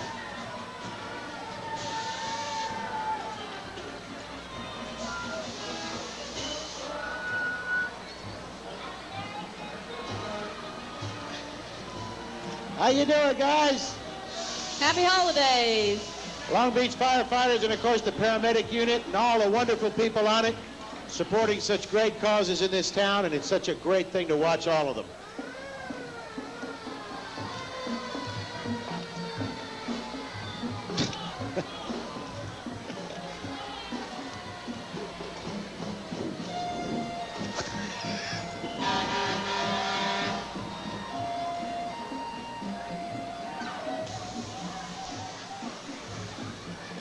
How you doing, guys? Happy holidays. Long Beach firefighters and, of course, the paramedic unit and all the wonderful people on it supporting such great causes in this town, and it's such a great thing to watch all of them.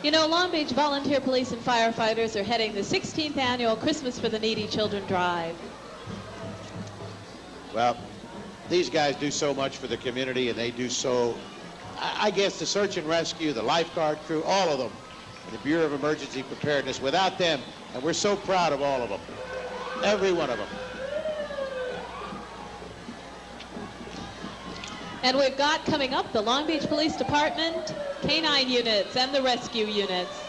You know, Long Beach volunteer police and firefighters are heading the 16th annual Christmas for the Needy Children Drive. Well, these guys do so much for the community, and they do so, I guess, the search and rescue, the lifeguard crew, all of them, and the Bureau of Emergency Preparedness. Without them, and we're so proud of all of them, every one of them. And we've got coming up the Long Beach Police Department, K-9 units, and the rescue units.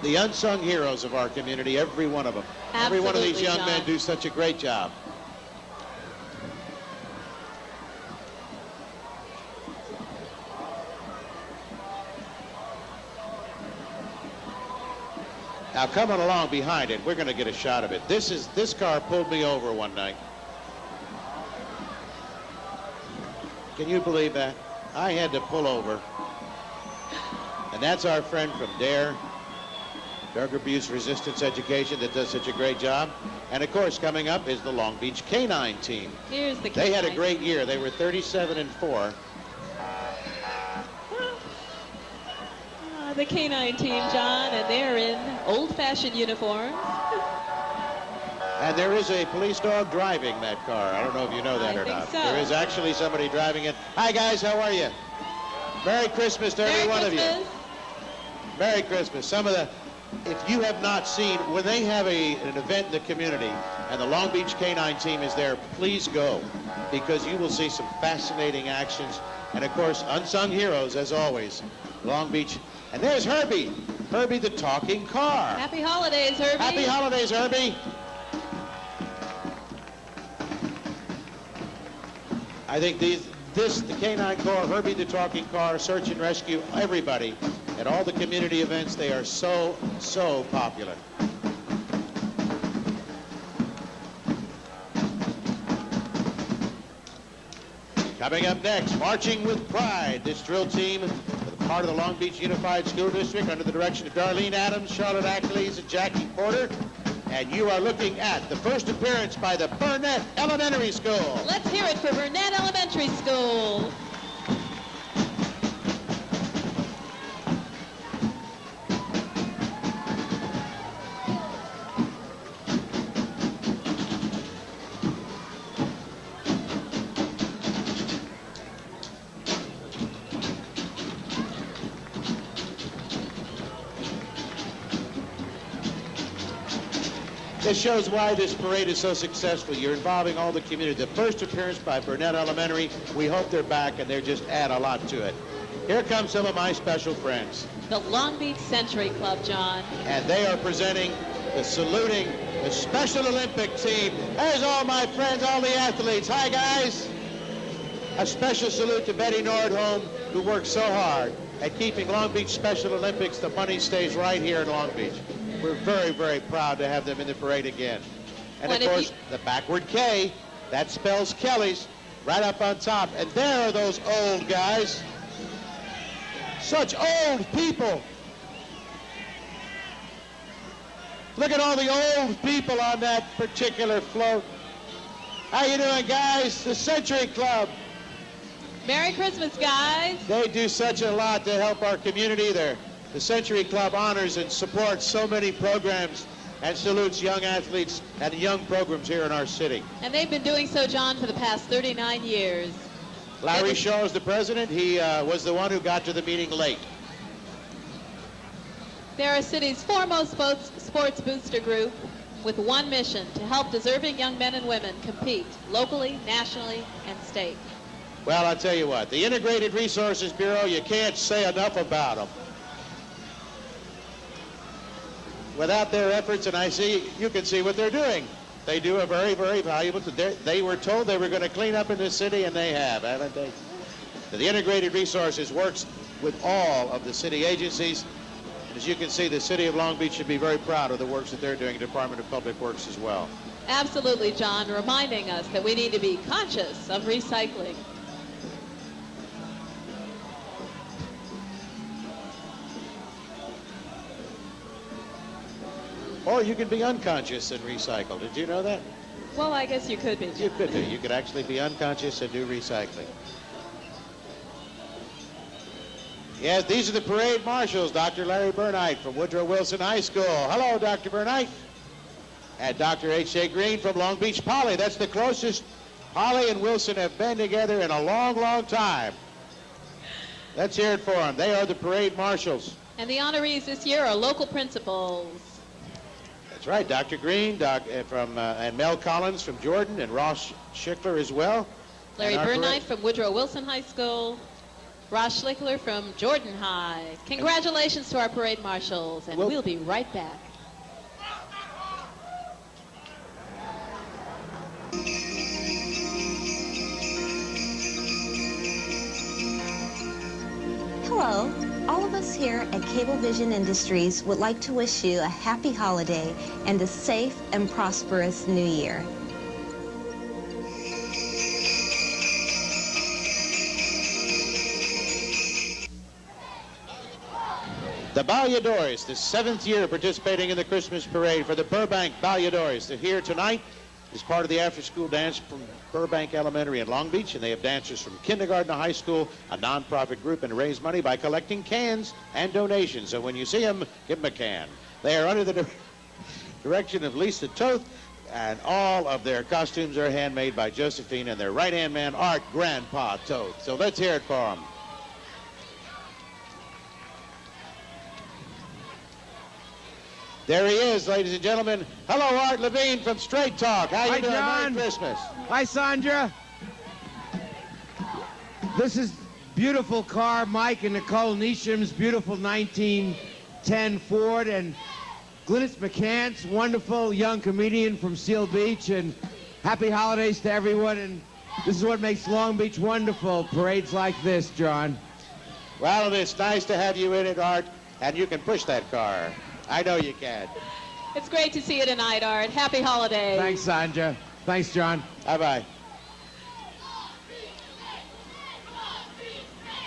The unsung heroes of our community, every one of them. Every one of these Absolutely, young men John. do such a great job. Now coming along behind it, we're going to get a shot of it. This car pulled me over one night. Can you believe that? I had to pull over. And that's our friend from DARE, Drug Abuse Resistance Education, that does such a great job. And of course, coming up is the Long Beach K-9 team. Here's the They had a K-9. great year. They were 37-4. The K-9 team, John, and they're in old-fashioned uniforms. And there is a police dog driving that car. I don't know if you know that I or think not. so. There is actually somebody driving it. Hi, guys. How are you? Merry Christmas to every one of you. Merry Christmas. Some of the, if you have not seen, when they have an event in the community and the Long Beach K-9 team is there, please go, because you will see some fascinating actions. And, of course, unsung heroes, as always, Long Beach. And there's Herbie. Herbie the talking car. Happy holidays, Herbie. Happy holidays, Herbie. I think the K-9 Corps, Herbie the talking car, search and rescue, everybody. At all the community events, they are so, so popular. Coming up next, Marching with Pride. This drill team, part of the Long Beach Unified School District, under the direction of Darlene Adams, Charlotte Achilles, and Jackie Porter. And you are looking at the first appearance by the Burnett Elementary School. Let's hear it for Burnett Elementary School. This shows why this parade is so successful. You're involving all the community. The first appearance by Burnett Elementary, we hope they're back, and they just add a lot to it. Here come some of my special friends. The Long Beach Century Club, John. And they are presenting saluting the Special Olympic team. There's all my friends, all the athletes. Hi, guys. A special salute to Betty Nordholm, who worked so hard at keeping Long Beach Special Olympics. The money stays right here in Long Beach. We're very, very proud to have them in the parade again. And of course, the backward K, that spells Kelly's, right up on top. And there are those old guys. Such old people. Look at all the old people on that particular float. How you doing, guys? The Century Club. Merry Christmas, guys. They do such a lot to help our community there. The Century Club honors and supports so many programs and salutes young athletes and young programs here in our city. And they've been doing so, John, for the past 39 years. Larry Shaw is the president. He was the one who got to the meeting late. They're our city's foremost sports booster group with one mission: to help deserving young men and women compete locally, nationally, and state. Well, I'll tell you what, the Integrated Resources Bureau, you can't say enough about them. Without their efforts, and you can see what they're doing. They do a very, very valuable, they were told they were going to clean up in this city, and they have, haven't they? The Integrated Resources works with all of the city agencies. And as you can see, the city of Long Beach should be very proud of the works that they're doing, the Department of Public Works as well. Absolutely, John, reminding us that we need to be conscious of recycling. Or you can be unconscious and recycle. Did you know that? Well, I guess you could be. You could do. You could actually be unconscious and do recycling. Yes, these are the parade marshals. Dr. Larry Burnite from Woodrow Wilson High School. Hello, Dr. Burnite. And Dr. H.J. Green from Long Beach Poly. That's the closest Poly and Wilson have been together in a long, long time. Let's hear it for them. They are the parade marshals. And the honorees this year are local principals. That's right, Dr. Green and Mel Collins from Jordan, and Ross Schickler as well. Larry And our Burnite parade- from Woodrow Wilson High School. Ross Schlickler from Jordan High. Congratulations to our parade marshals, and we'll be right back. Hello. All of us here at Cablevision Industries would like to wish you a happy holiday and a safe and prosperous new year. The Balyadores, the 7th year participating in the Christmas parade for the Burbank Balyadores. They're here tonight as part of the after-school dance from Burbank Elementary in Long Beach, and they have dancers from kindergarten to high school, a non-profit group, and raise money by collecting cans and donations. So when you see them, give them a can. They are under the direction of Lisa Toth, and all of their costumes are handmade by Josephine and their right-hand man, Art Grandpa Toth. So let's hear it for them. There he is, ladies and gentlemen. Hello, Art Levine from Straight Talk. How you Hi, doing? John. Merry Christmas. Hi, Sandra. This is beautiful car, Mike and Nicole Neesham's beautiful 1910 Ford, and Glynis McCants, wonderful young comedian from Seal Beach, and happy holidays to everyone. And this is what makes Long Beach wonderful, parades like this, John. Well, it's nice to have you in it, Art, and you can push that car. I know you can. It's great to see you tonight, Art. Happy holidays. Thanks, Sandra. Thanks, John. Bye-bye.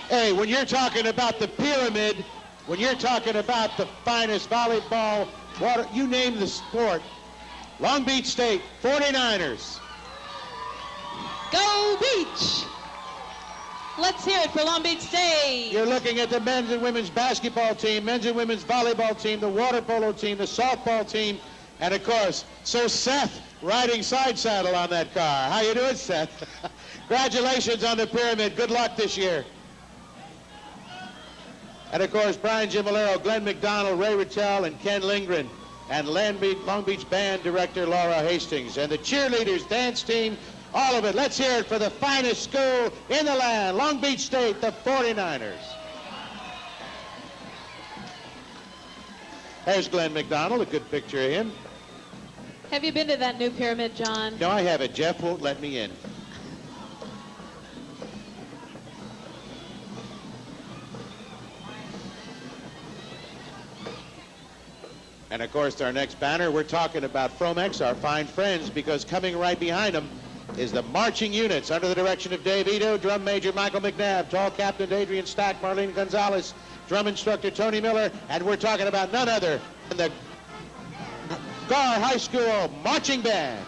Hey, when you're talking about the pyramid, when you're talking about the finest volleyball, water, you name the sport, Long Beach State, 49ers. Go Beach! Let's hear it for Long Beach State. You're looking at the men's and women's basketball team, men's and women's volleyball team, the water polo team, the softball team, and of course, Sir Seth riding side saddle on that car. How you doing, Seth? Congratulations on the pyramid. Good luck this year. And of course, Brian Gimolero, Glenn McDonald, Ray Rattel, and Ken Lindgren, and Long Beach Band Director Laura Hastings, and the cheerleaders, dance team, all of it. Let's hear it for the finest school in the land, Long Beach State, the 49ers. There's Glenn McDonald, a good picture of him. Have you been to that new pyramid, John? No, I haven't. Jeff won't let me in. And of course, our next banner, we're talking about Fromex, our fine friends, because coming right behind them is the marching units under the direction of Dave Ito, Drum Major Michael McNabb, Tall Captain Adrian Stack, Marlene Gonzalez, Drum Instructor Tony Miller, and we're talking about none other than the Gar High School Marching Band.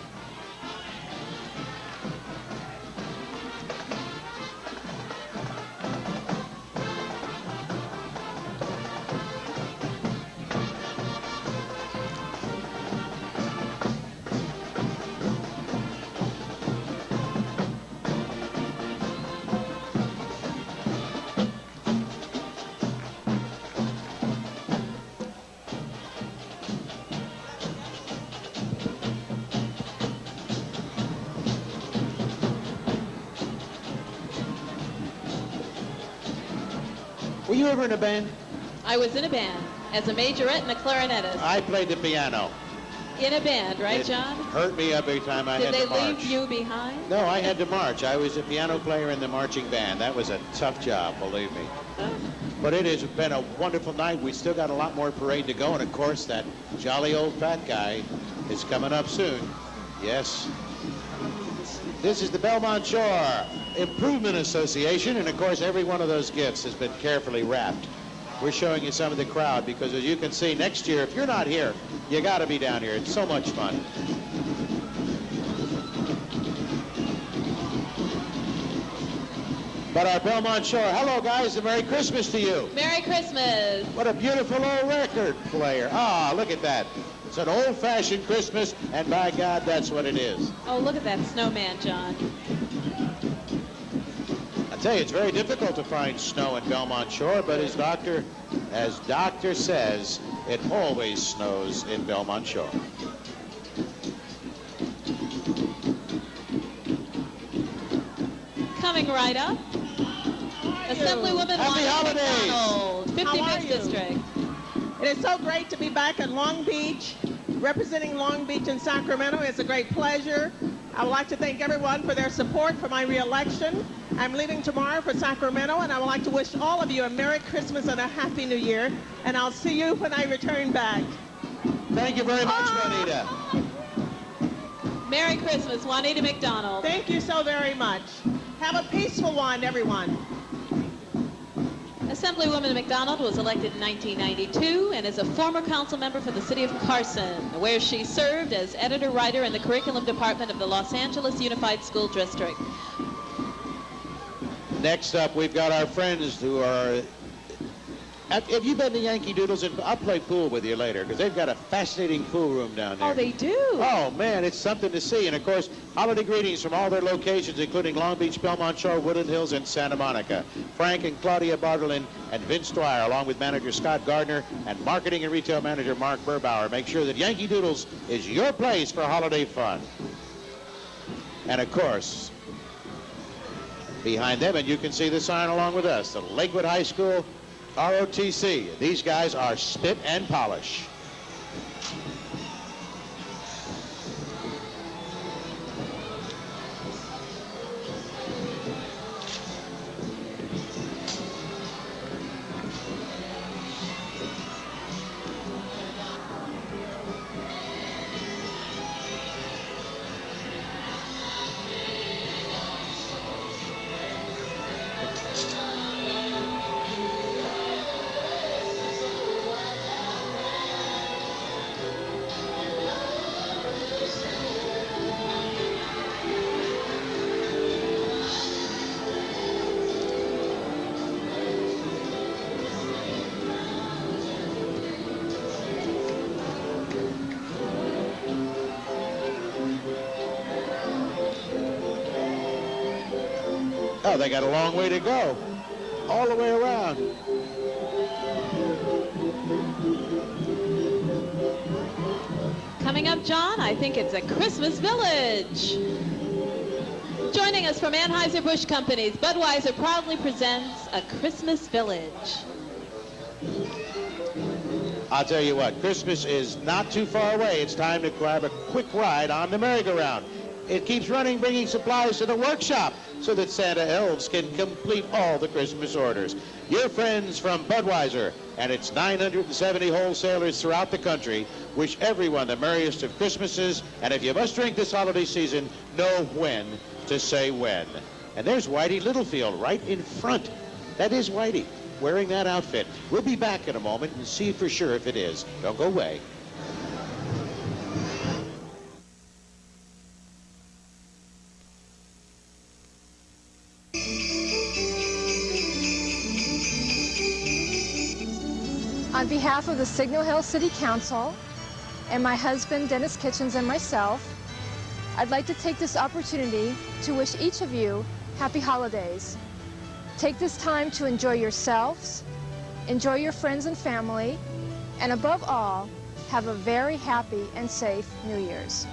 Were you ever in a band? I was in a band as a majorette and a clarinetist. I played the piano. In a band, right, It John? hurt me every time I Did had they to march. leave you behind? No, I had to march. I was a piano player in the marching band. That was a tough job, believe me. But it has been a wonderful night. We still got a lot more parade to go. And, of course, that jolly old fat guy is coming up soon. Yes. This is the Belmont Shore Improvement Association. And, of course, every one of those gifts has been carefully wrapped. We're showing you some of the crowd because, as you can see, next year, if you're not here, you got to be down here. It's so much fun. But our Belmont Shore, hello, guys, and Merry Christmas to you. Merry Christmas. What a beautiful old record player. Ah, look at that. It's an old-fashioned Christmas, and by God, that's what it is. Oh, look at that snowman, John. I tell you, it's very difficult to find snow in Belmont Shore, but as Doctor says, it always snows in Belmont Shore. Coming right up, Assemblywoman Happy Wanda holidays. McDonald, How are 55th you? District. It is so great to be back in Long Beach, representing Long Beach and Sacramento. It's a great pleasure. I would like to thank everyone for their support for my reelection. I'm leaving tomorrow for Sacramento, and I would like to wish all of you a Merry Christmas and a Happy New Year, and I'll see you when I return back. Thank you very much, Juanita. Merry Christmas, Juanita McDonald. Thank you so very much. Have a peaceful one, everyone. Assemblywoman McDonald was elected in 1992 and is a former council member for the city of Carson, where she served as editor-writer in the curriculum department of the Los Angeles Unified School District. Next up, we've got our friends who are... Have you been to Yankee Doodles? I'll play pool with you later, because they've got a fascinating pool room down there. Oh, they do? Oh, man, it's something to see. And, of course, holiday greetings from all their locations, including Long Beach, Belmont Shore, Woodland Hills, and Santa Monica. Frank and Claudia Bartolin and Vince Dwyer, along with manager Scott Gardner and marketing and retail manager Mark Burbauer, make sure that Yankee Doodles is your place for holiday fun. And, of course, behind them, and you can see the sign along with us, the Lakewood High School ROTC. These guys are spit and polish. Oh, they got a long way to go, all the way around. Coming up, John, I think it's a Christmas Village. Joining us from Anheuser-Busch Companies, Budweiser proudly presents a Christmas Village. I'll tell you what, Christmas is not too far away. It's time to grab a quick ride on the merry-go-round. It keeps running, bringing supplies to the workshop so that Santa elves can complete all the Christmas orders. Your friends from Budweiser and its 970 wholesalers throughout the country wish everyone the merriest of Christmases, and if you must drink this holiday season, know when to say when. And there's Whitey Littlefield right in front. That is Whitey wearing that outfit. We'll be back in a moment and see for sure if it is. Don't go away. On behalf of the Signal Hill City Council and my husband, Dennis Kitchens, and myself, I'd like to take this opportunity to wish each of you happy holidays. Take this time to enjoy yourselves, enjoy your friends and family, and above all, have a very happy and safe New Year's.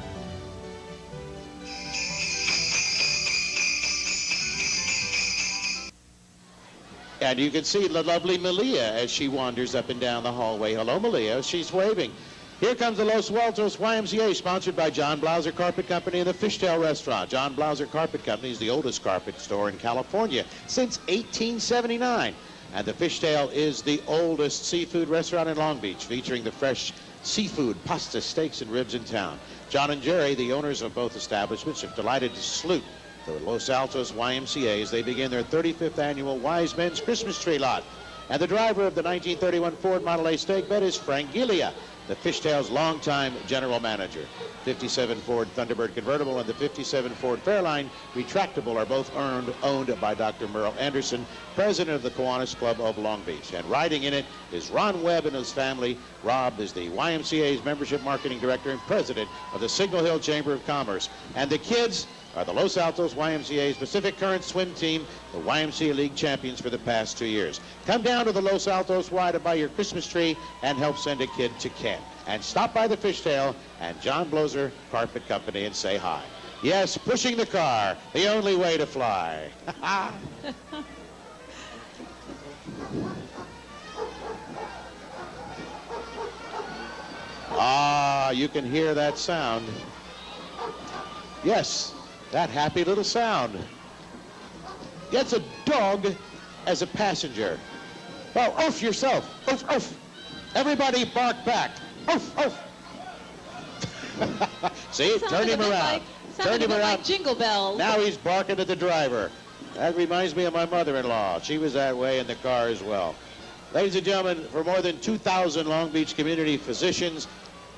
And you can see the lovely Malia as she wanders up and down the hallway. Hello, Malia. She's waving. Here comes the Los Altos YMCA, sponsored by John Blauser Carpet Company and the Fishtail Restaurant. John Blauser Carpet Company is the oldest carpet store in California since 1879. And the Fishtail is the oldest seafood restaurant in Long Beach, featuring the fresh seafood, pasta, steaks, and ribs in town. John and Jerry, the owners of both establishments, are delighted to salute the Los Altos YMCA as they begin their 35th annual Wise Men's Christmas Tree Lot. And the driver of the 1931 Ford Model A stake bet is Frank Giglia, the Fishtail's longtime general manager. 57 Ford Thunderbird convertible and the 57 Ford Fairline retractable are both owned by Dr. Merle Anderson, president of the Kiwanis Club of Long Beach. And riding in it is Ron Webb and his family. Rob is the YMCA's membership marketing director and president of the Signal Hill Chamber of Commerce. And the kids are the Los Altos YMCA's Pacific Current swim team, the YMCA League champions for the past 2 years. Come down to the Los Altos Y to buy your Christmas tree and help send a kid to camp. And stop by the Fishtail and John Blauser Carpet Company and say hi. Yes, pushing the car, the only way to fly. Ah, you can hear that sound. Yes, that happy little sound. Gets a dog as a passenger. Well, oof yourself. Oof, oof. Everybody bark back. Oof, oof. See, turn him around. Turn him around. Like Jingle Bells. Now he's barking at the driver. That reminds me of my mother-in-law. She was that way in the car as well. Ladies and gentlemen, for more than 2,000 Long Beach community physicians,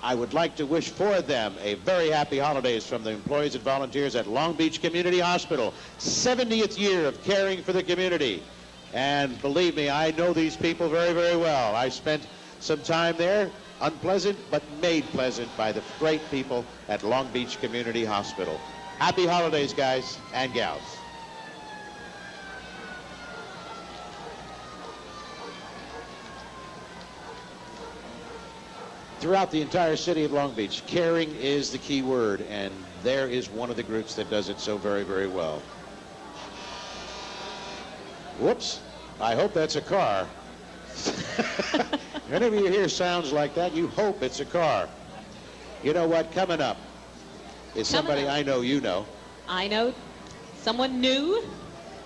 I would like to wish for them a very happy holidays from the employees and volunteers at Long Beach Community Hospital. 70th year of caring for the community. And believe me, I know these people very, very well. I spent some time there, unpleasant, but made pleasant by the great people at Long Beach Community Hospital. Happy holidays, guys and gals. Throughout the entire city of Long Beach, caring is the key word, and there is one of the groups that does it so very, very well. Whoops, I hope that's a car. Whenever you hear sounds like that, you hope it's a car. You know what, coming up is somebody I know you know. I know someone new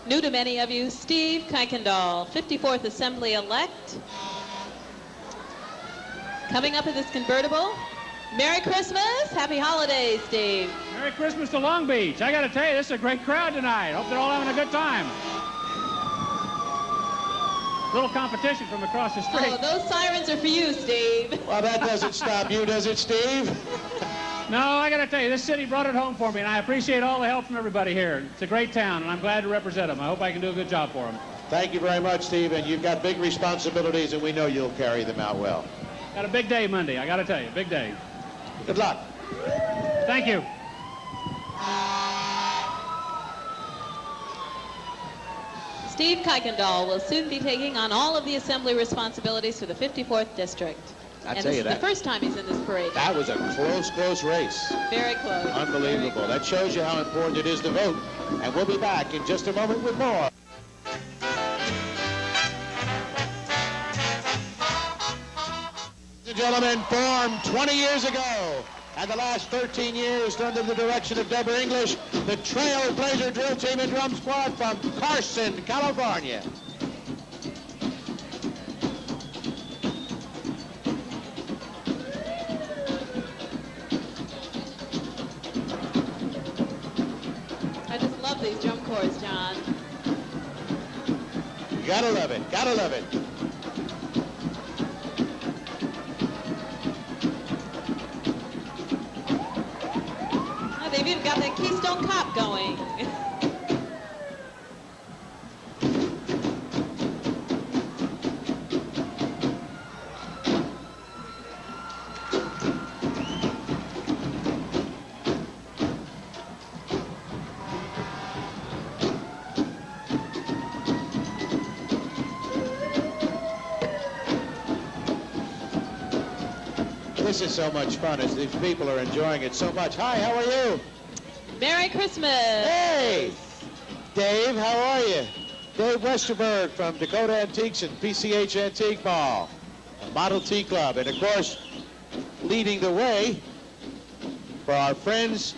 to many of you, Steve Kuykendall, 54th Assembly-elect. Coming up in this convertible, Merry Christmas, Happy Holidays, Steve. Merry Christmas to Long Beach. I got to tell you, this is a great crowd tonight. Hope they're all having a good time. Little competition from across the street. Oh, those sirens are for you, Steve. Well, that doesn't stop you, does it, Steve? No, I got to tell you, this city brought it home for me, and I appreciate all the help from everybody here. It's a great town, and I'm glad to represent them. I hope I can do a good job for them. Thank you very much, Steve, and you've got big responsibilities, and we know you'll carry them out well. Got a big day Monday, I got to tell you, big day. Good luck. Thank you. Steve Kuykendall will soon be taking on all of the assembly responsibilities for the 54th District. I'll and tell this you is that. the first time he's in this parade. That was a close race. Very close. Unbelievable. That shows you how important it is to vote. And we'll be back in just a moment with more. Ladies and gentlemen, formed 20 years ago, and the last 13 years under the direction of Deborah English, the Trailblazer Drill Team and Drum Squad from Carson, California. I just love these drum corps, John. You gotta love it, gotta love it. They've even got that Keystone Cop going. This is so much fun as these people are enjoying it so much. Hi, how are you? Merry Christmas. Hey, Dave, how are you? Dave Westerberg from Dakota Antiques and PCH Antique Mall, Model T Club, and of course, leading the way for our friends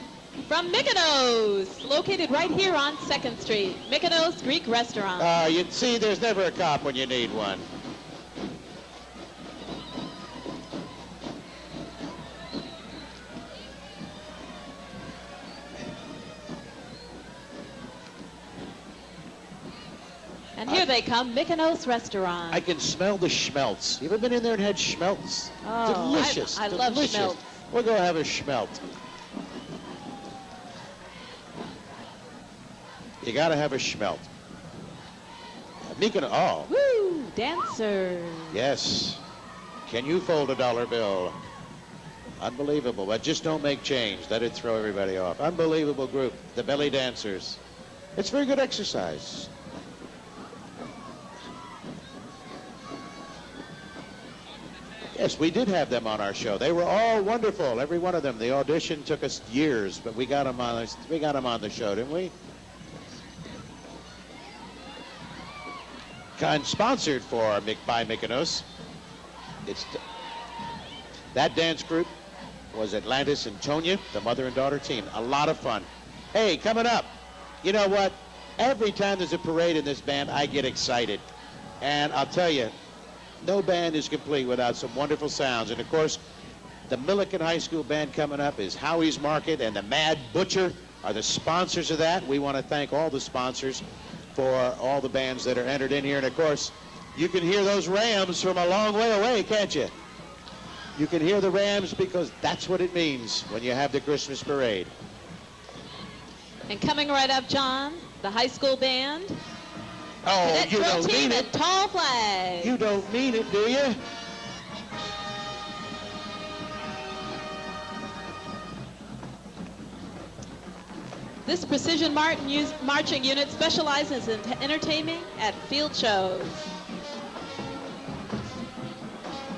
From Mykonos, located right here on 2nd Street. Mykonos Greek Restaurant. you see, there's never a cop when you need one. And here they come, Mykonos Restaurant. I can smell the schmelts. You ever been in there and had schmelts? Oh, Delicious. I love delicious. schmelts. We'll go have a schmelt. You got to have a schmelt. Mykonos. Oh, Woo, dancers. yes. Can you fold a dollar bill? Unbelievable. But just don't make change. That'd throw everybody off. Unbelievable group. The belly dancers. It's very good exercise. Yes, we did have them on our show. They were all wonderful, every one of them. The audition took us years, but we got them on the show, didn't we? Kind sponsored by Mykonos. That dance group was Atlantis and Tonya, the mother and daughter team. A lot of fun. Hey, coming up, you know what? Every time there's a parade in this band, I get excited. And I'll tell you, no band is complete without some wonderful sounds. And of course, the Millikan High School band coming up is Howie's Market and the Mad Butcher are the sponsors of that. We want to thank all the sponsors for all the bands that are entered in here. And of course, you can hear those Rams from a long way away, can't you? You can hear the Rams because that's what it means when you have the Christmas parade. And coming right up, John, the high school band. Oh, Cadet you drill don't team mean at it. Tall Flag. You don't mean it, do you? This precision marching unit specializes in entertaining at field shows.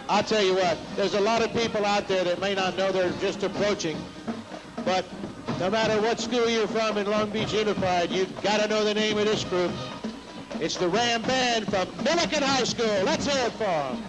I'll tell you what, there's a lot of people out there that may not know they're just approaching, but no matter what school you're from in Long Beach Unified, you've got to know the name of this group. It's the Ram Band from Millikan High School. Let's hear it for them.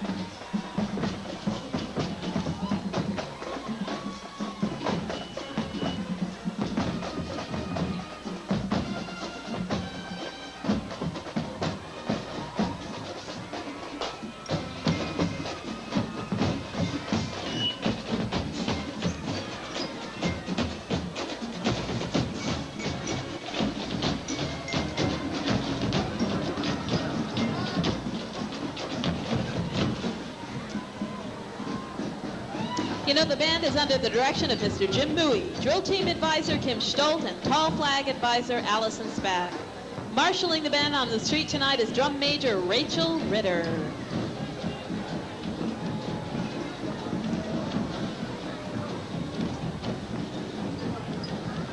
You know, the band is under the direction of Mr. Jim Bowie, drill team advisor Kim Stolt, and tall flag advisor Allison Spack. Marshalling the band on the street tonight is drum major Rachel Ritter.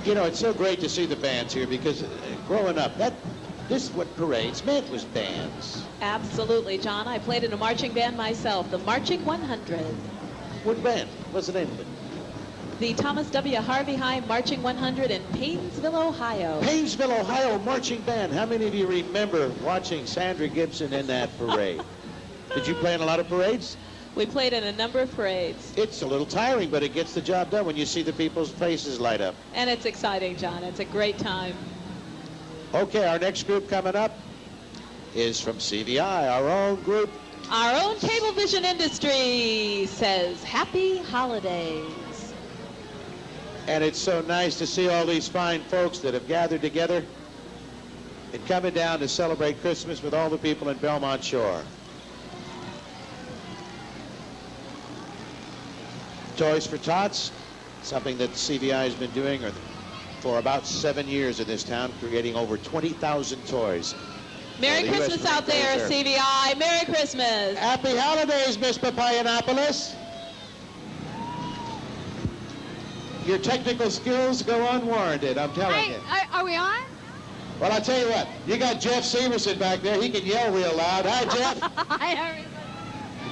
You know, it's so great to see the bands here because growing up, this is what parades meant, was bands. Absolutely, John. I played in a marching band myself, the Marching 100. What band? What's the name of it? The Thomas W. Harvey High Marching 100 in Paynesville, Ohio. Paynesville, Ohio marching band. How many of you remember watching Sandra Gibson in that parade? Did you play in a lot of parades? We played in a number of parades. It's a little tiring, but it gets the job done when you see the people's faces light up. And it's exciting, John. It's a great time. Okay, our next group coming up is from CVI, our own group. Our own Cablevision Industry says Happy Holidays. And it's so nice to see all these fine folks that have gathered together and coming down to celebrate Christmas with all the people in Belmont Shore. Toys for Tots, something that CVI has been doing for about 7 years in this town, creating over 20,000 toys. Merry Christmas out there, CVI. Merry Christmas. Happy holidays, Miss Papayanopoulos. Your technical skills go unwarranted, I'm telling you. Are we on? Well, I'll tell you what. You got Jeff Severson back there. He can yell real loud. Hi, Jeff. Hi, everybody.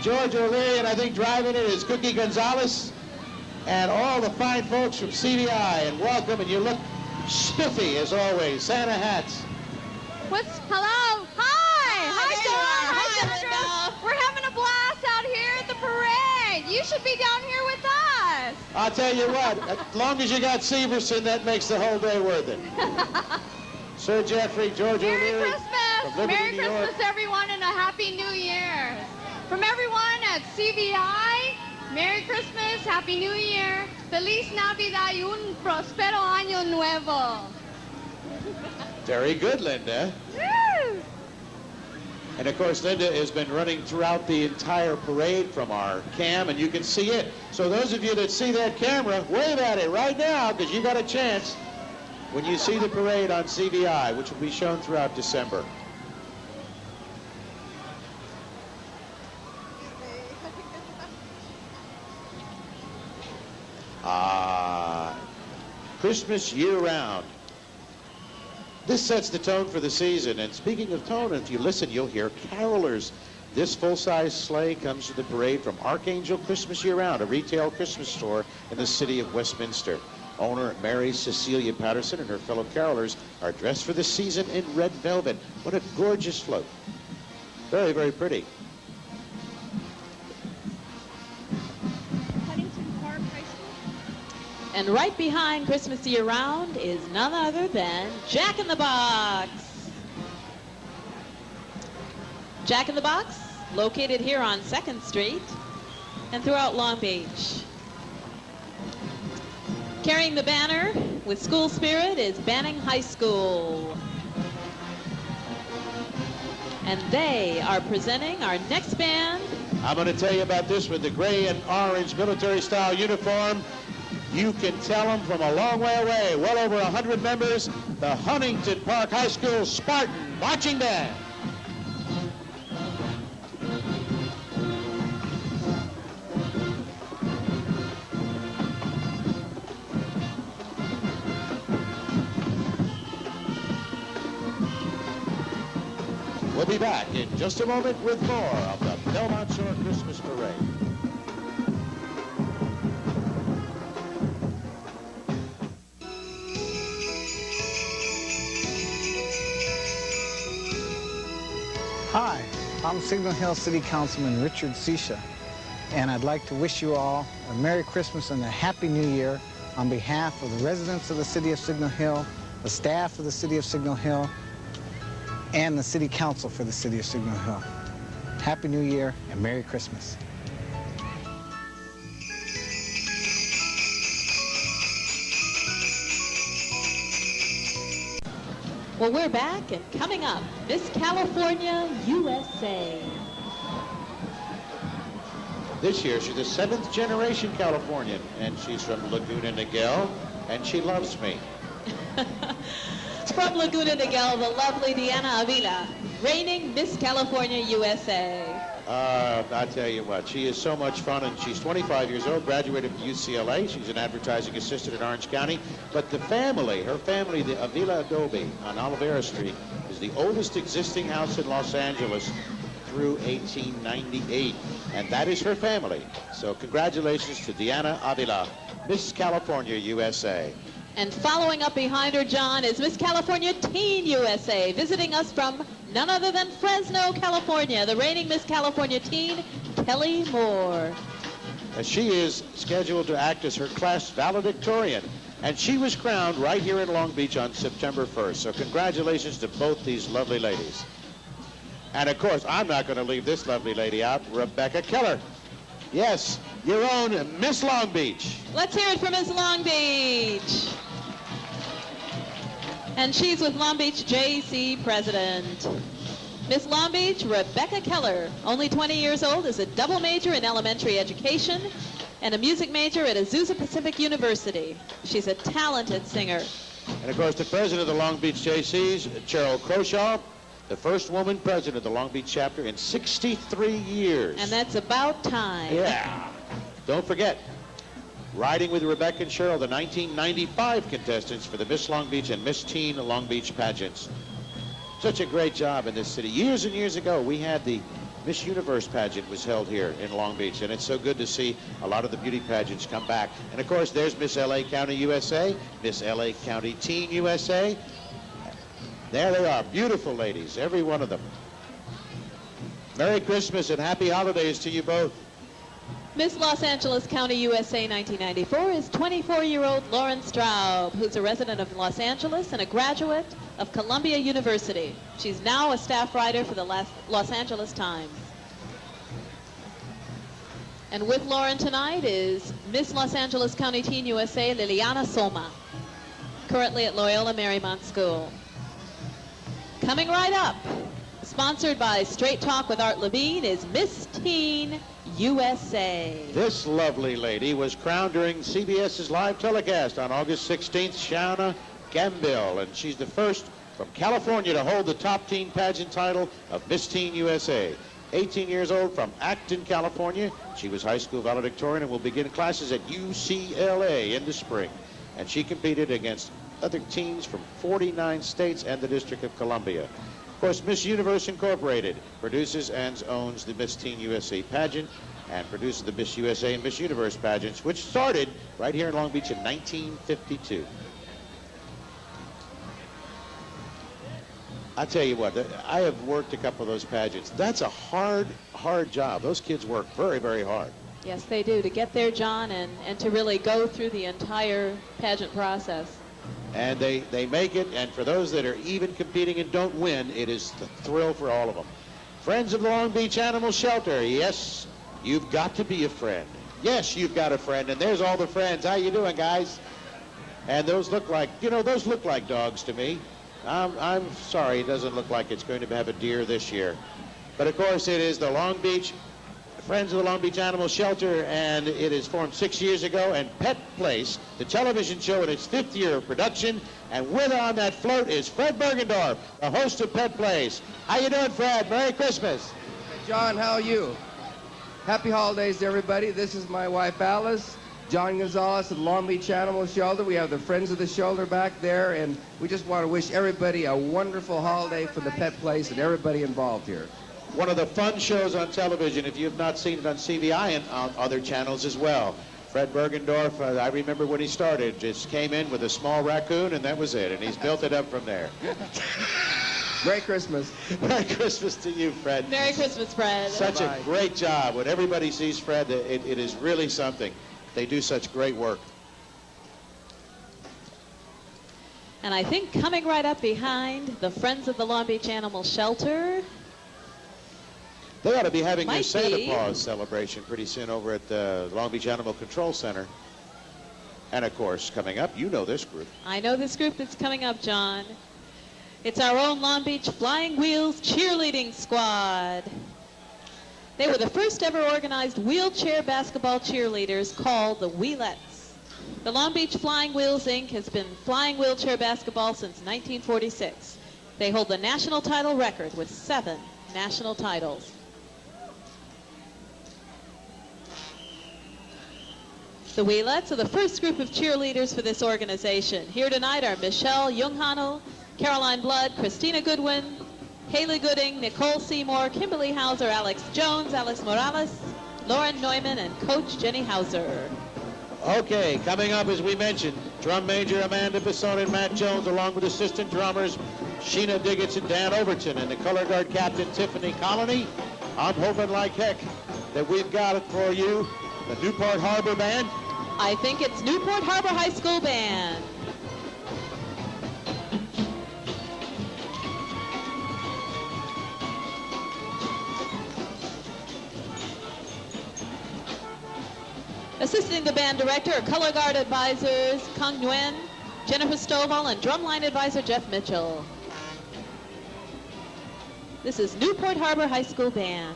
George O'Leary, and I think driving it is Cookie Gonzalez. And all the fine folks from CVI. And welcome, and you look spiffy as always. Santa hats. Hello? Hi, Sandra. We're having a blast out here at the parade. You should be down here with us. I'll tell you what, as long as you got Severson, that makes the whole day worth it. Sir Jeffrey, George Merry O'Leary. Christmas. From Liberty, Merry New York. Christmas, everyone, and a Happy New Year. From everyone at CVI, Merry Christmas, Happy New Year, Feliz Navidad y un prospero año nuevo. Very good, Linda. Woo! And of course, Linda has been running throughout the entire parade from our cam, and you can see it. So those of you that see that camera, wave at it right now, because you got a chance when you see the parade on CVI, which will be shown throughout December. Christmas year-round. This sets the tone for the season. And speaking of tone, if you listen, you'll hear carolers This full-size sleigh comes to the parade from Archangel Christmas Year-Round, a retail Christmas store in the city of Westminster. Owner Mary Cecilia Patterson and her fellow carolers are dressed for the season in red velvet. What a gorgeous float. Very, very pretty. And right behind Christmas Year-Round is none other than Jack in the Box. Jack in the Box, located here on 2nd Street and throughout Long Beach. Carrying the banner with school spirit is Banning High School. And they are presenting our next band. I'm going to tell you about this with the gray and orange military-style uniform. You can tell them from a long way away, well over 100 members, the Huntington Park High School Spartan Marching Band. We'll be back in just a moment with more of the Belmont Shore Christmas Parade. Hi, I'm Signal Hill City Councilman Richard Sisha, and I'd like to wish you all a Merry Christmas and a Happy New Year on behalf of the residents of the City of Signal Hill, the staff of the City of Signal Hill, and the City Council for the City of Signal Hill. Happy New Year and Merry Christmas. Well, we're back, and coming up, Miss California, USA. This year, she's a 7th generation Californian, and she's from Laguna Niguel, and she loves me. From Laguna Niguel, the lovely Deanna Avila, reigning Miss California, USA. I tell you what, she is so much fun, and she's 25 years old, graduated from UCLA. She's an advertising assistant in Orange County. But the family, her family, the Avila Adobe on Olivera Street, is the oldest existing house in Los Angeles through 1898. And that is her family. So congratulations to Deanna Avila, Miss California, USA. And following up behind her, John, is Miss California Teen USA, visiting us from none other than Fresno, California, the reigning Miss California Teen, Kelly Moore. She is scheduled to act as her class valedictorian, and she was crowned right here in Long Beach on September 1st. So congratulations to both these lovely ladies. And of course, I'm not going to leave this lovely lady out, Rebecca Keller. Yes, your own Miss Long Beach. Let's hear it for Miss Long Beach. And she's with Long Beach JC President. Miss Long Beach, Rebecca Keller, only 20 years old, is a double major in elementary education and a music major at Azusa Pacific University. She's a talented singer. And of course, the president of the Long Beach JCs, Cheryl Croshaw, the first woman president of the Long Beach chapter in 63 years. And that's about time. Yeah. Don't forget, riding with Rebecca and Cheryl, the 1995 contestants for the Miss Long Beach and Miss Teen Long Beach pageants. Such a great job in this city. Years and years ago, we had the Miss Universe pageant was held here in Long Beach, and it's so good to see a lot of the beauty pageants come back. And of course, there's Miss LA County USA, Miss LA County Teen USA. There they are, beautiful ladies, every one of them. Merry Christmas and happy holidays to you both. Miss Los Angeles County USA 1994 is 24-year-old Lauren Straub, who's a resident of Los Angeles and a graduate of Columbia University. She's now a staff writer for the Los Angeles Times. And with Lauren tonight is Miss Los Angeles County Teen USA Liliana Soma, currently at Loyola Marymount School. Coming right up, sponsored by Straight Talk with Art Levine, is Miss Teen USA. This lovely lady was crowned during CBS's live telecast on August 16th, Shauna Gambill, and she's the first from California to hold the top teen pageant title of Miss Teen USA. 18 years old from Acton, California. She was high school valedictorian and will begin classes at UCLA in the spring. And she competed against other teens from 49 states and the District of Columbia. Of course, Miss Universe Incorporated produces and owns the Miss Teen USA pageant and produces the Miss USA and Miss Universe pageants, which started right here in Long Beach in 1952. I tell you what, I have worked a couple of those pageants. That's a hard job. Those kids work very, very hard. Yes, they do, to get there, John, and to really go through the entire pageant process. And they make it, and for those that are even competing and don't win, it is the thrill for all of them. Friends of the Long Beach Animal Shelter, yes, you've got to be a friend. Yes, you've got a friend, and there's all the friends. How you doing, guys? And those look like, those look like dogs to me. I'm sorry, it doesn't look like it's going to have a deer this year. But of course, it is the Long Beach Friends of the Long Beach Animal Shelter, and it is formed 6 years ago. And Pet Place, the television show in its 5th year of production, and with on that float is Fred Bergendorf, the host of Pet Place. How you doing, Fred? Merry Christmas. John, how are you? Happy holidays to everybody. This is my wife, Alice. John Gonzalez at the Long Beach Animal Shelter. We have the Friends of the Shelter back there, and we just want to wish everybody a wonderful holiday from the Pet Place and everybody involved here. One of the fun shows on television, if you have not seen it on CVI and on other channels as well. Fred Bergendorf, I remember when he started, just came in with a small raccoon, and that was it, and he's built it up from there. Merry Christmas. Merry Christmas to you, Fred. Merry Christmas, Fred. Such a great job. When everybody sees Fred, it is really something. They do such great work. And I think coming right up behind the Friends of the Long Beach Animal Shelter, they ought to be having their might Santa be Claus celebration pretty soon over at the Long Beach Animal Control Center. And of course, coming up, you know this group. I know this group that's coming up, John. It's our own Long Beach Flying Wheels Cheerleading Squad. They were the first ever organized wheelchair basketball cheerleaders called the Wheelettes. The Long Beach Flying Wheels, Inc. has been flying wheelchair basketball since 1946. They hold the national title record with 7 national titles. The Wheelettes are the first group of cheerleaders for this organization. Here tonight are Michelle Junghano, Caroline Blood, Christina Goodwin, Haley Gooding, Nicole Seymour, Kimberly Hauser, Alex Jones, Alex Morales, Lauren Neumann, and Coach Jenny Hauser. Okay, coming up, as we mentioned, Drum Major Amanda Bisson and Matt Jones, along with assistant drummers Sheena Diggets and Dan Overton, and the color guard captain Tiffany Colony. I'm hoping like heck that we've got it for you, the Newport Harbor Band. I think it's Newport Harbor High School Band. Assisting the band director are color guard advisors Kang Nguyen, Jennifer Stovall, and drumline advisor Jeff Mitchell. This is Newport Harbor High School Band.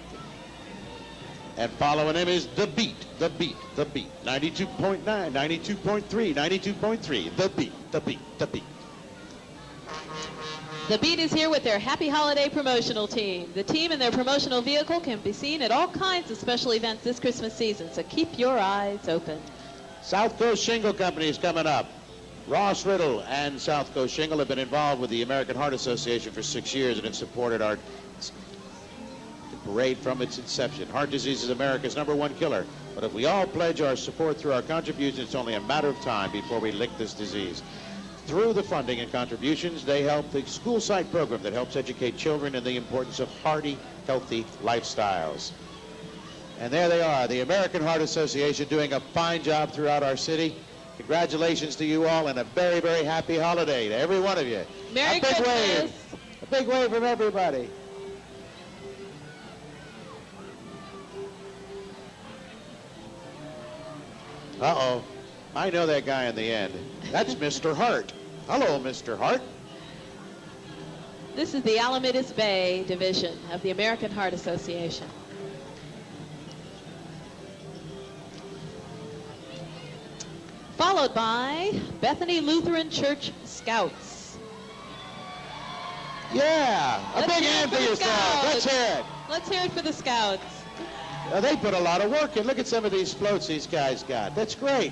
And following him is The Beat, The Beat, The Beat. 92.9, 92.3, 92.3. The Beat, The Beat, The Beat. The Beat is here with their Happy Holiday promotional team. The team and their promotional vehicle can be seen at all kinds of special events this Christmas season, so keep your eyes open. South Coast Shingle Company is coming up. Ross Riddle and South Coast Shingle have been involved with the American Heart Association for 6 years and have supported our parade from its inception. Heart disease is America's #1 killer, but if we all pledge our support through our contributions, it's only a matter of time before we lick this disease. Through the funding and contributions, they help the school site program that helps educate children in the importance of hearty, healthy lifestyles. And there they are, the American Heart Association, doing a fine job throughout our city. Congratulations to you all, and a very, very happy holiday to every one of you. Merry a big Christmas. wave. A big wave from everybody. Uh-oh. I know that guy in the end. That's Mr. Hart. Hello, Mr. Hart. This is the Alamitos Bay division of the American Heart Association. Followed by Bethany Lutheran Church Scouts. Yeah, a Let's big hear it hand for for the yourself. Scouts. Let's hear it. Let's hear it for the Scouts. They put a lot of work in. Look at some of these floats these guys got. That's great.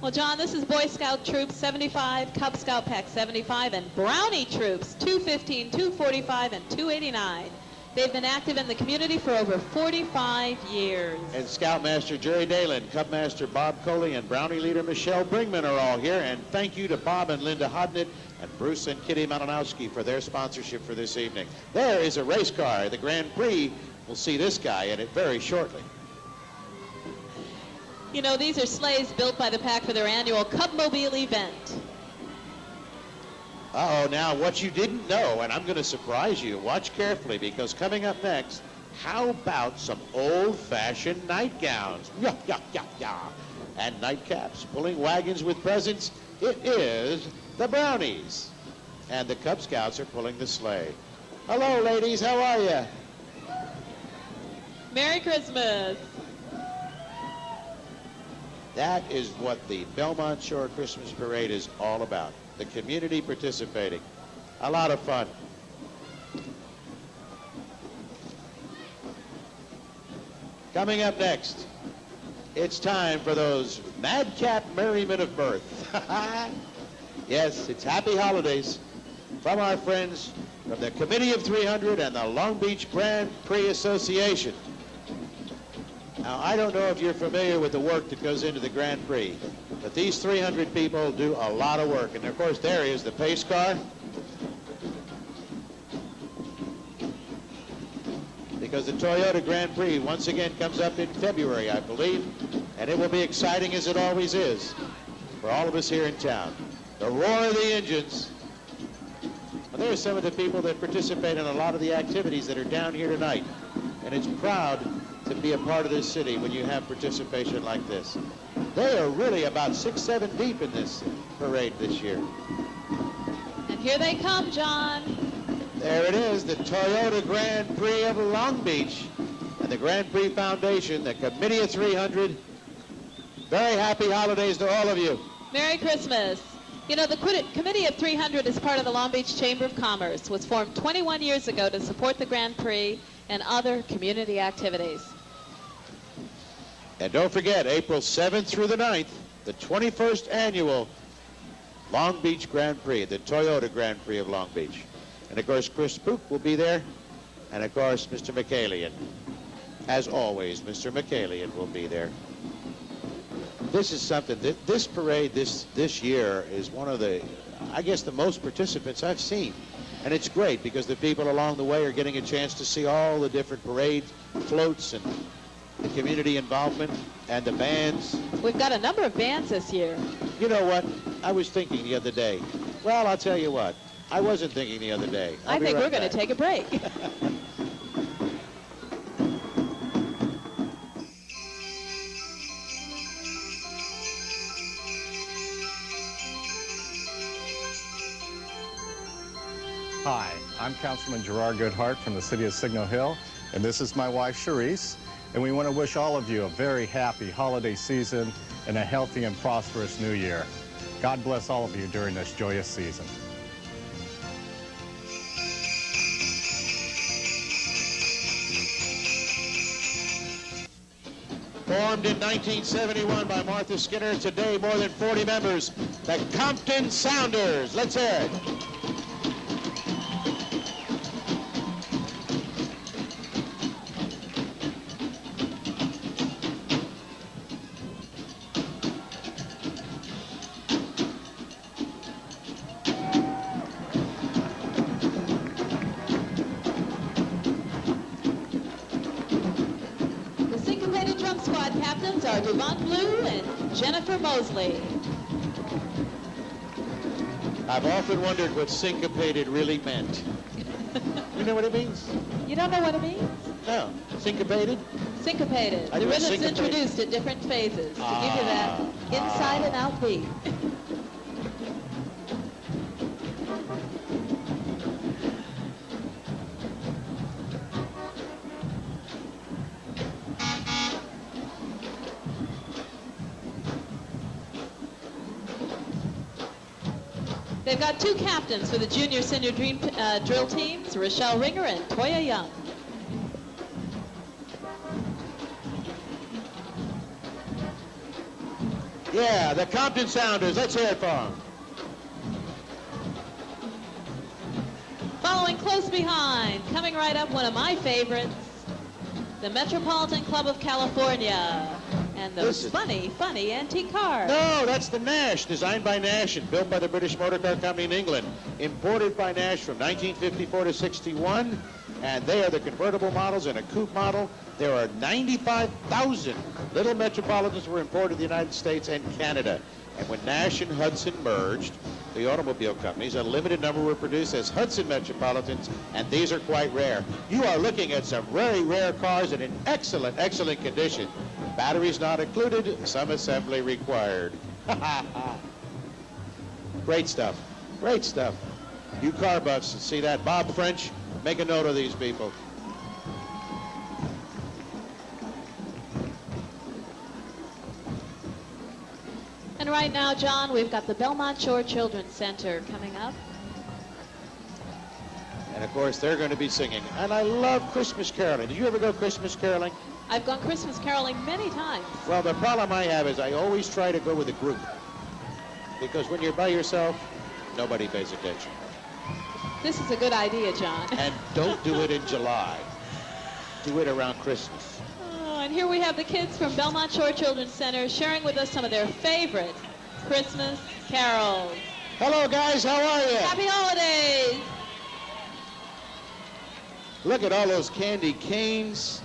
Well, John, this is Boy Scout Troop 75, Cub Scout Pack 75, and Brownie Troops 215, 245, and 289. They've been active in the community for over 45 years. And Scoutmaster Jerry Dalen, Cubmaster Bob Coley, and Brownie leader Michelle Bringman are all here. And thank you to Bob and Linda Hodnett and Bruce and Kitty Malinowski for their sponsorship for this evening. There is a race car. The Grand Prix. We'll see this guy in it very shortly. You know, these are sleighs built by the pack for their annual Cubmobile event. Uh-oh, now what you didn't know, and I'm going to surprise you, watch carefully, because coming up next, how about some old-fashioned nightgowns? Yeah, yeah, yeah, yeah. And nightcaps, pulling wagons with presents. It is the Brownies. And the Cub Scouts are pulling the sleigh. Hello, ladies, how are you? Merry Christmas. That is what the Belmont Shore Christmas Parade is all about. The community participating. A lot of fun. Coming up next, it's time for those madcap merriment of birth. Yes, it's happy holidays from our friends from the Committee of 300 and the Long Beach Grand Prix Association. Now, I don't know if you're familiar with the work that goes into the Grand Prix, but these 300 people do a lot of work. And of course, there is the pace car. Because the Toyota Grand Prix once again comes up in February, I believe, and it will be exciting as it always is for all of us here in town. The roar of the engines. Well, there are some of the people that participate in a lot of the activities that are down here tonight, and it's proud to be a part of this city when you have participation like this. They are really about 6-7 deep in this parade this year. And here they come, John. There it is, the Toyota Grand Prix of Long Beach and the Grand Prix Foundation, the Committee of 300. Very happy holidays to all of you. Merry Christmas. You know, the Committee of 300 is part of the Long Beach Chamber of Commerce, was formed 21 years ago to support the Grand Prix and other community activities. And don't forget, April 7th through the 9th, the 21st annual Long Beach Grand Prix, the Toyota Grand Prix of Long Beach. And of course, Chris Spook will be there, and of course, Mr. McCallion. As always, Mr. McCallion will be there. This is something, this parade this year is one of the, I guess, the most participants I've seen. And it's great because the people along the way are getting a chance to see all the different parade floats and the community involvement and the bands. We've got a number of bands this year. You know what? I was thinking the other day. Well, I'll tell you what. I wasn't thinking the other day. I think we're going to take a break. Hi, I'm Councilman Gerard Goodhart from the city of Signal Hill, and this is my wife, Charisse, and we want to wish all of you a very happy holiday season and a healthy and prosperous new year. God bless all of you during this joyous season. Formed in 1971 by Martha Skinner, today more than 40 members, the Compton Sounders. Let's hear it. Jennifer Mosley. I've often wondered what syncopated really meant. You know what it means? You don't know what it means? No. Syncopated? Syncopated. The rhythm's introduced at different phases to give you that inside and out beat. They've got two captains for the junior senior drill teams, Rochelle Ringer and Toya Young. Yeah, the Compton Sounders. Let's hear it for them. Following close behind, coming right up, one of my favorites, the Metropolitan Club of California. And those funny antique cars. No, that's the Nash, designed by Nash and built by the British Motor Car Company in England. Imported by Nash from 1954 to 61. And they are the convertible models and a coupe model. There are 95,000 little Metropolitans were imported to the United States and Canada. And when Nash and Hudson merged, the automobile companies, a limited number were produced as Hudson Metropolitans, and these are quite rare. You are looking at some very rare cars in an excellent, excellent condition. Batteries not included, some assembly required. Great stuff, great stuff. You car buffs, see that? Bob French, make a note of these people. And right now, John, we've got the Belmont Shore Children's Center coming up. And of course, they're going to be singing. And I love Christmas caroling. Did you ever go Christmas caroling? I've gone Christmas caroling many times. Well, the problem I have is I always try to go with a group. Because when you're by yourself, nobody pays attention. This is a good idea, John. And don't do it in July. Do it around Christmas. And here we have the kids from Belmont Shore Children's Center sharing with us some of their favorite Christmas carols. Hello, guys. How are you? Happy holidays. Look at all those candy canes.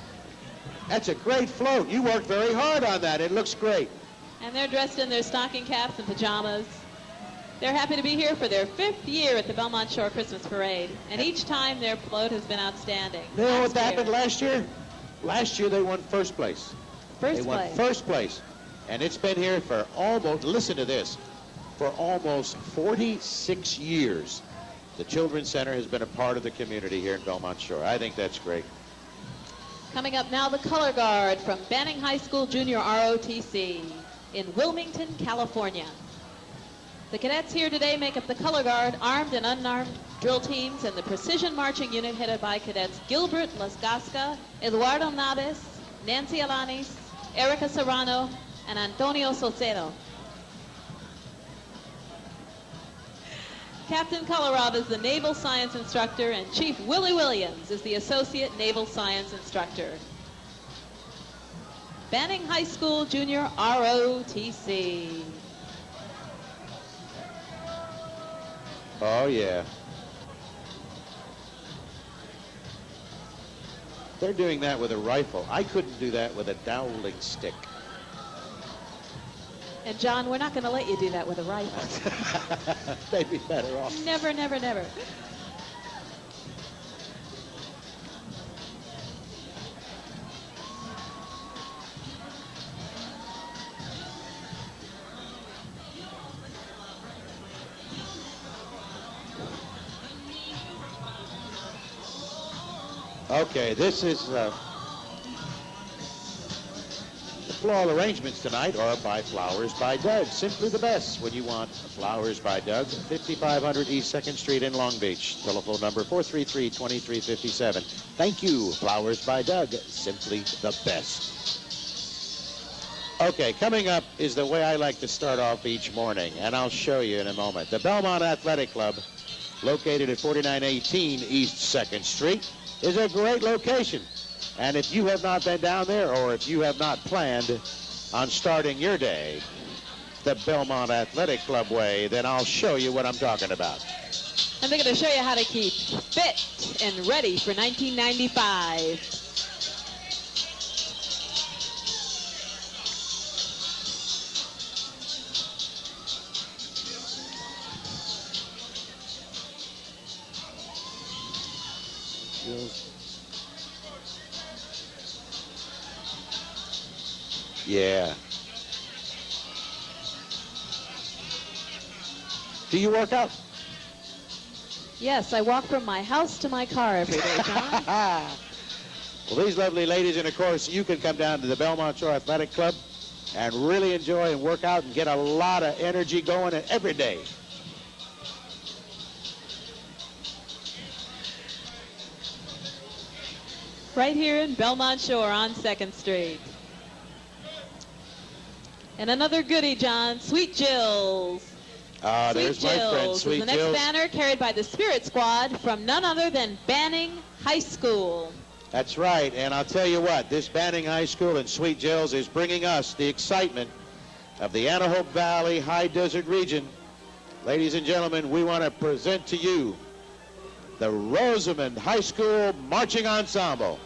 That's a great float. You worked very hard on that. It looks great. And they're dressed in their stocking caps and pajamas. They're happy to be here for their 5th year at the Belmont Shore Christmas Parade. And each time their float has been outstanding. You know what happened last year? Last year they won first place. First they won place. First place. And it's been here for almost, listen to this, for almost 46 years. The Children's Center has been a part of the community here in Belmont Shore. I think that's great. Coming up now, the Color Guard from Banning High School Junior ROTC in Wilmington, California. The cadets here today make up the Color Guard, armed and unarmed drill teams, and the Precision Marching Unit headed by cadets Gilbert Lasgasca, Eduardo Naves, Nancy Alanis, Erica Serrano, and Antonio Salcedo. Captain Kolarov is the Naval Science Instructor, and Chief Willie Williams is the Associate Naval Science Instructor. Banning High School Junior ROTC. Oh, yeah. They're doing that with a rifle. I couldn't do that with a dowling stick. And John, we're not going to let you do that with a rifle. They'd be better off. Never, never, never. Okay, this is the floral arrangements tonight are by Flowers by Doug. Simply the best when you want Flowers by Doug. 5500 East 2nd Street in Long Beach. Telephone number 433-2357. Thank you, Flowers by Doug. Simply the best. Okay, coming up is the way I like to start off each morning, and I'll show you in a moment. The Belmont Athletic Club, located at 4918 East 2nd Street, is a great location. And if you have not been down there, or if you have not planned on starting your day the Belmont Athletic Club way, then I'll show you what I'm talking about. And they're going to show you how to keep fit and ready for 1995. Yeah. Do you work out? Yes, I walk from my house to my car every day, John. Well, these lovely ladies, and of course, you can come down to the Belmont Shore Athletic Club and really enjoy and work out and get a lot of energy going every day. Right here in Belmont Shore on 2nd Street. And another goodie, John, Sweet Jill's. There's my friend, Is Sweet the next Jill's. banner carried by the Spirit Squad from none other than Banning High School. That's right, and I'll tell you what, this Banning High School and Sweet Jill's is bringing us the excitement of the Antelope Valley High Desert region. Ladies and gentlemen, we want to present to you the Rosamond High School Marching Ensemble.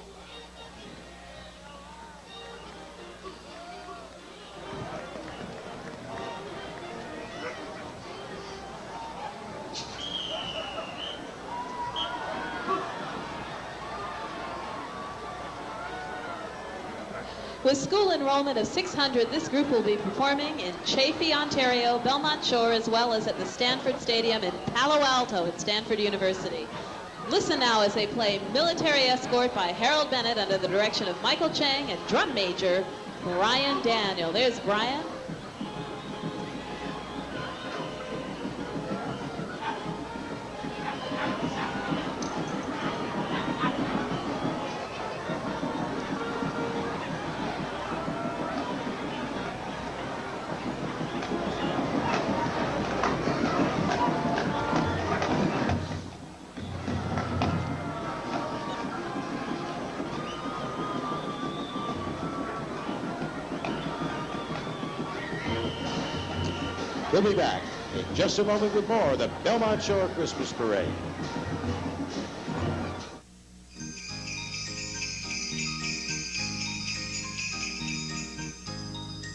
With school enrollment of 600, this group will be performing in Chaffee, Ontario, Belmont Shore, as well as at the Stanford Stadium in Palo Alto at Stanford University. Listen now as they play Military Escort by Harold Bennett under the direction of Michael Chang and drum major Brian Daniel. There's Brian. We'll be back in just a moment with more of the Belmont Shore Christmas Parade.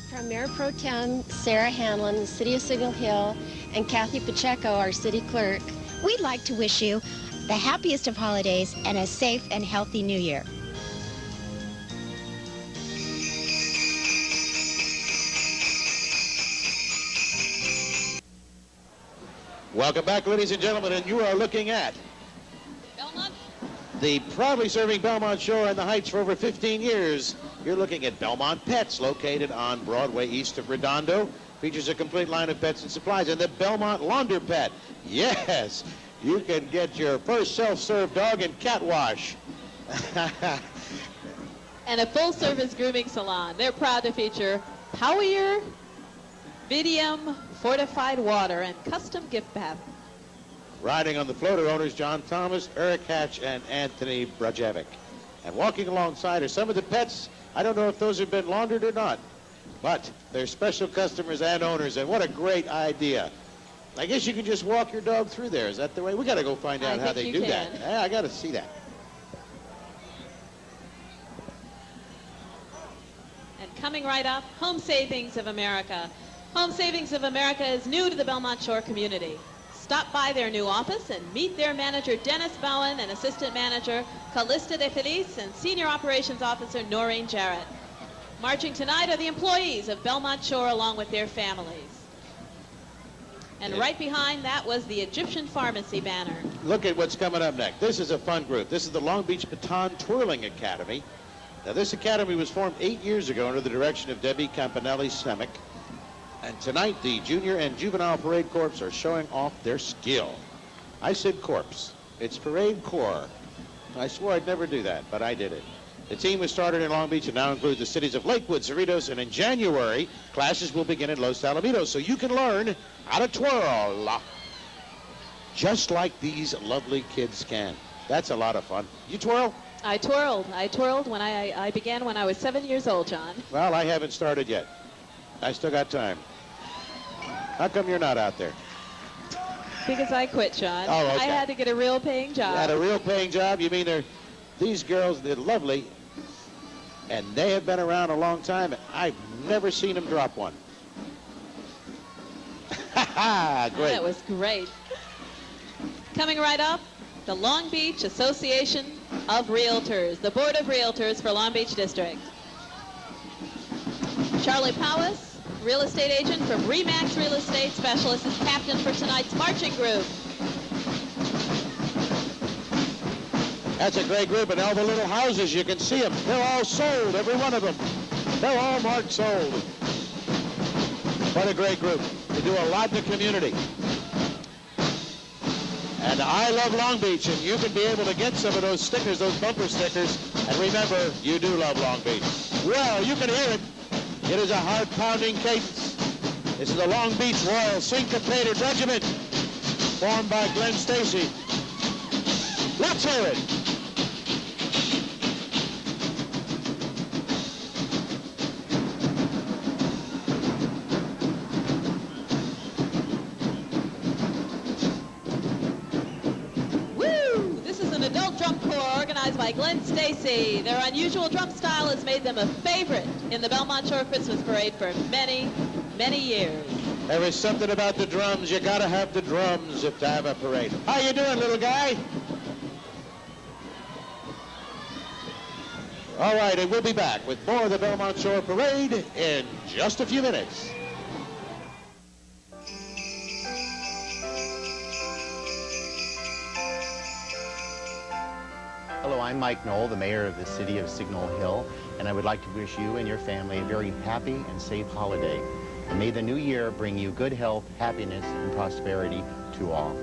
From Mayor Pro Tem Sarah Hanlon, the City of Signal Hill, and Kathy Pacheco, our city clerk, We'd like to wish you the happiest of holidays and a safe and healthy new year. Welcome back, ladies and gentlemen, and you are looking at Belmont. The proudly serving Belmont Shore and the Heights for over 15 years. You're looking at Belmont Pets, located on Broadway east of Redondo. Features a complete line of pets and supplies. And the Belmont Launder Pet. Yes, you can get your first self-serve dog and cat wash. And a full-service grooming salon. They're proud to feature Powier, Vidium, fortified water, and custom gift bath. Riding on the floater owners John Thomas, Eric Hatch, and Anthony Brajevic. And walking alongside are some of the pets. I don't know if those have been laundered or not, but they're special customers and owners, and what a great idea. I guess you can just walk your dog through there. Is that the way? We got to go find out how they do that. Yeah, I got to see that. And coming right up, Home Savings of America. Home Savings of America is new to the Belmont Shore community. Stop by their new office and meet their manager, Dennis Bowen, and assistant manager, Callista De Felice, and senior operations officer, Noreen Jarrett. Marching tonight are the employees of Belmont Shore along with their families. And right behind that was the Egyptian Pharmacy banner. Look at what's coming up next. This is a fun group. This is the Long Beach Baton Twirling Academy. Now, this academy was formed 8 years ago under the direction of Debbie Campanelli-Semick. And tonight, the Junior and Juvenile Parade Corps are showing off their skill. I said corps. It's Parade Corps. I swore I'd never do that, but I did it. The team was started in Long Beach and now includes the cities of Lakewood, Cerritos, and in January, classes will begin in Los Alamitos, so you can learn how to twirl. Just like these lovely kids can. That's a lot of fun. You twirl? I twirled when I began when I was 7 years old, John. Well, I haven't started yet. I still got time. How come you're not out there? Because I quit, John. Oh, okay. I had to get a real paying job. You had a real paying job? You mean these girls, they're lovely, and they have been around a long time, and I've never seen them drop one. Ha great. That was great. Coming right up, the Long Beach Association of Realtors, the Board of Realtors for Long Beach District. Charlie Powis, real estate agent from Remax Real Estate Specialist, is captain for tonight's marching group. That's a great group, and all the little houses, you can see them. They're all sold, every one of them. They're all marked sold. What a great group. They do a lot in the community. And I love Long Beach, and you can be able to get some of those stickers, those bumper stickers. And remember, you do love Long Beach. Well, you can hear it. It is a heart-pounding cadence. This is the Long Beach Royal Syncopated Regiment, formed by Glenn Stacy. Let's hear it. Woo! This is an adult drum corps organized by Glenn Stacy. Their unusual drum style has made them a favorite in the Belmont Shore Christmas Parade for many, many years. There is something about the drums. You gotta have the drums if to have a parade. How you doing, little guy? All right, and we'll be back with more of the Belmont Shore Parade in just a few minutes. Hello, I'm Mike Knoll, the mayor of the city of Signal Hill, and I would like to wish you and your family a very happy and safe holiday. And may the new year bring you good health, happiness, and prosperity to all.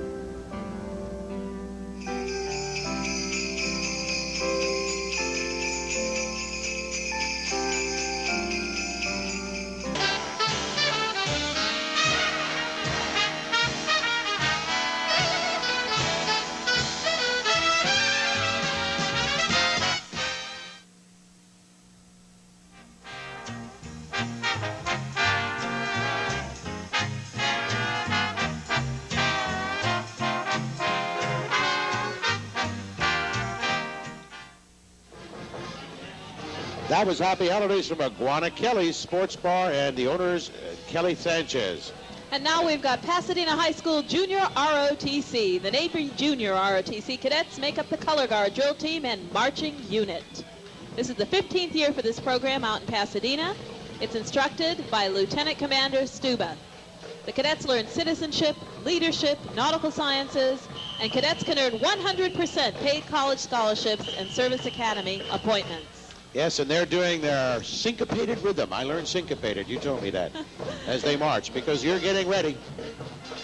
That was Happy Holidays from Iguana Kelly's Sports Bar and the owners, Kelly Sanchez. And now we've got Pasadena High School Junior ROTC. The Navy Junior ROTC cadets make up the color guard drill team and marching unit. This is the 15th year for this program out in Pasadena. It's instructed by Lieutenant Commander Stuba. The cadets learn citizenship, leadership, nautical sciences, and cadets can earn 100% paid college scholarships and service academy appointments. Yes, and they're doing their syncopated rhythm. I learned syncopated. You told me that as they march, because you're getting ready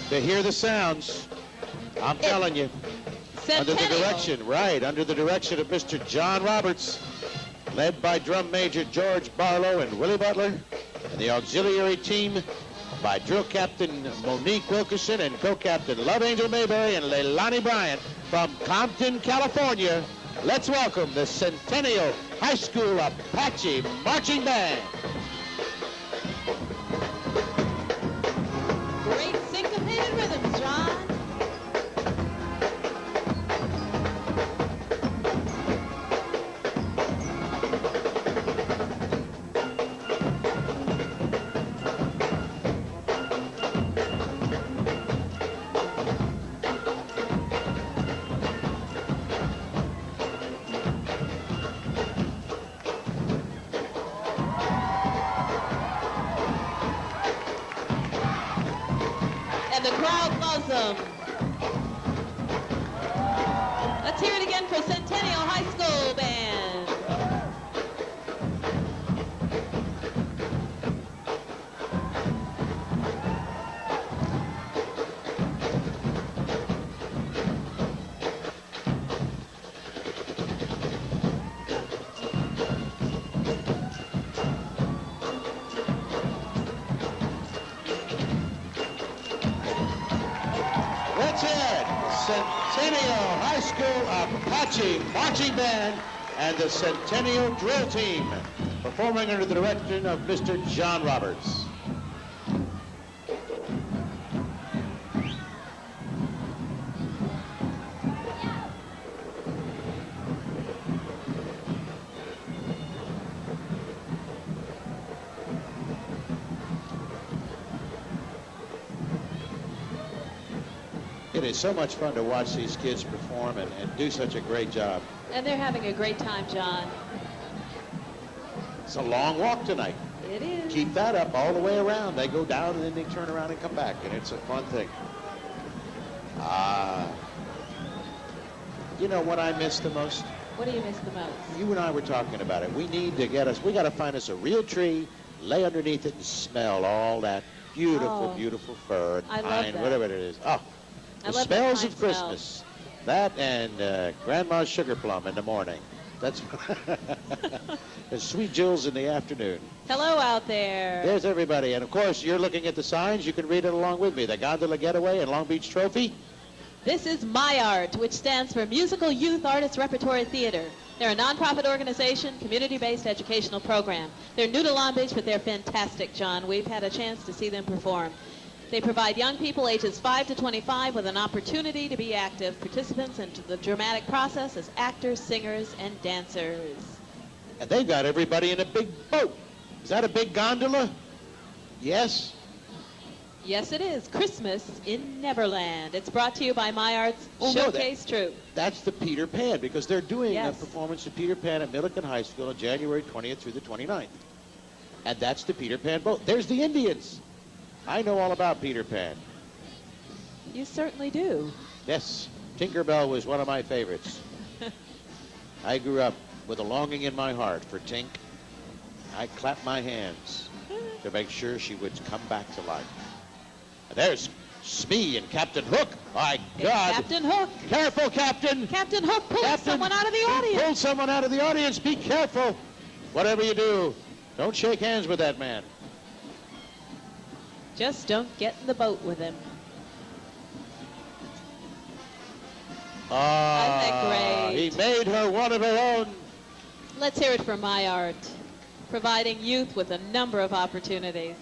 to hear the sounds. I'm telling you. Under the direction, under the direction of Mr. John Roberts, led by Drum Major George Barlow and Willie Butler, and the auxiliary team by Drill Captain Monique Wilkerson and Co-Captain Love Angel Mayberry and Leilani Bryant from Compton, California. Let's welcome the Centennial High School Apache Marching Band. Great syncopated rhythms, John. And the crowd loves them. Let's hear it again for Centennial High School Band. That's it. Centennial High School Apache Marching Band and the Centennial Drill Team, performing under the direction of Mr. John Roberts. It is so much fun to watch these kids perform and do such a great job. And they're having a great time, John. It's a long walk tonight. It is. Keep that up all the way around. They go down and then they turn around and come back, and it's a fun thing. You know what I miss the most? What do you miss the most? You and I were talking about it. We need to we got to find us a real tree, lay underneath it and smell all that beautiful, beautiful fir and I love pine, that. whatever it is. Oh, I the love smells that of pine Christmas. That and Grandma's sugar plum in the morning. That's and Sweet Jill's in the afternoon. Hello out there. There's everybody. And of course, you're looking at the signs. You can read it along with me. The Gondola Getaway and Long Beach Trophy. This is My Art, which stands for Musical Youth Artist Repertory Theater. They're a nonprofit organization, community-based educational program. They're new to Long Beach, but they're fantastic, John. We've had a chance to see them perform. They provide young people ages 5 to 25 with an opportunity to be active participants in the dramatic process as actors, singers, and dancers. And they've got everybody in a big boat. Is that a big gondola? Yes? Yes, it is. Christmas in Neverland. It's brought to you by My Art's Showcase Troupe. That's the Peter Pan, because they're doing Yes. a performance of Peter Pan at Millikan High School on January 20th through the 29th. And that's the Peter Pan boat. There's the Indians. I know all about Peter Pan. You certainly do. Yes, Tinkerbell was one of my favorites. I grew up with a longing in my heart for Tink. I clapped my hands to make sure she would come back to life. And there's Smee and Captain Hook. My God. Captain Hook. Careful, Captain. Captain Hook pulled someone out of the audience. Pull someone out of the audience. Be careful. Whatever you do, don't shake hands with that man. Just don't get in the boat with him. Ah, Isn't that great? he made her one of her own. Let's hear it for My Art, providing youth with a number of opportunities.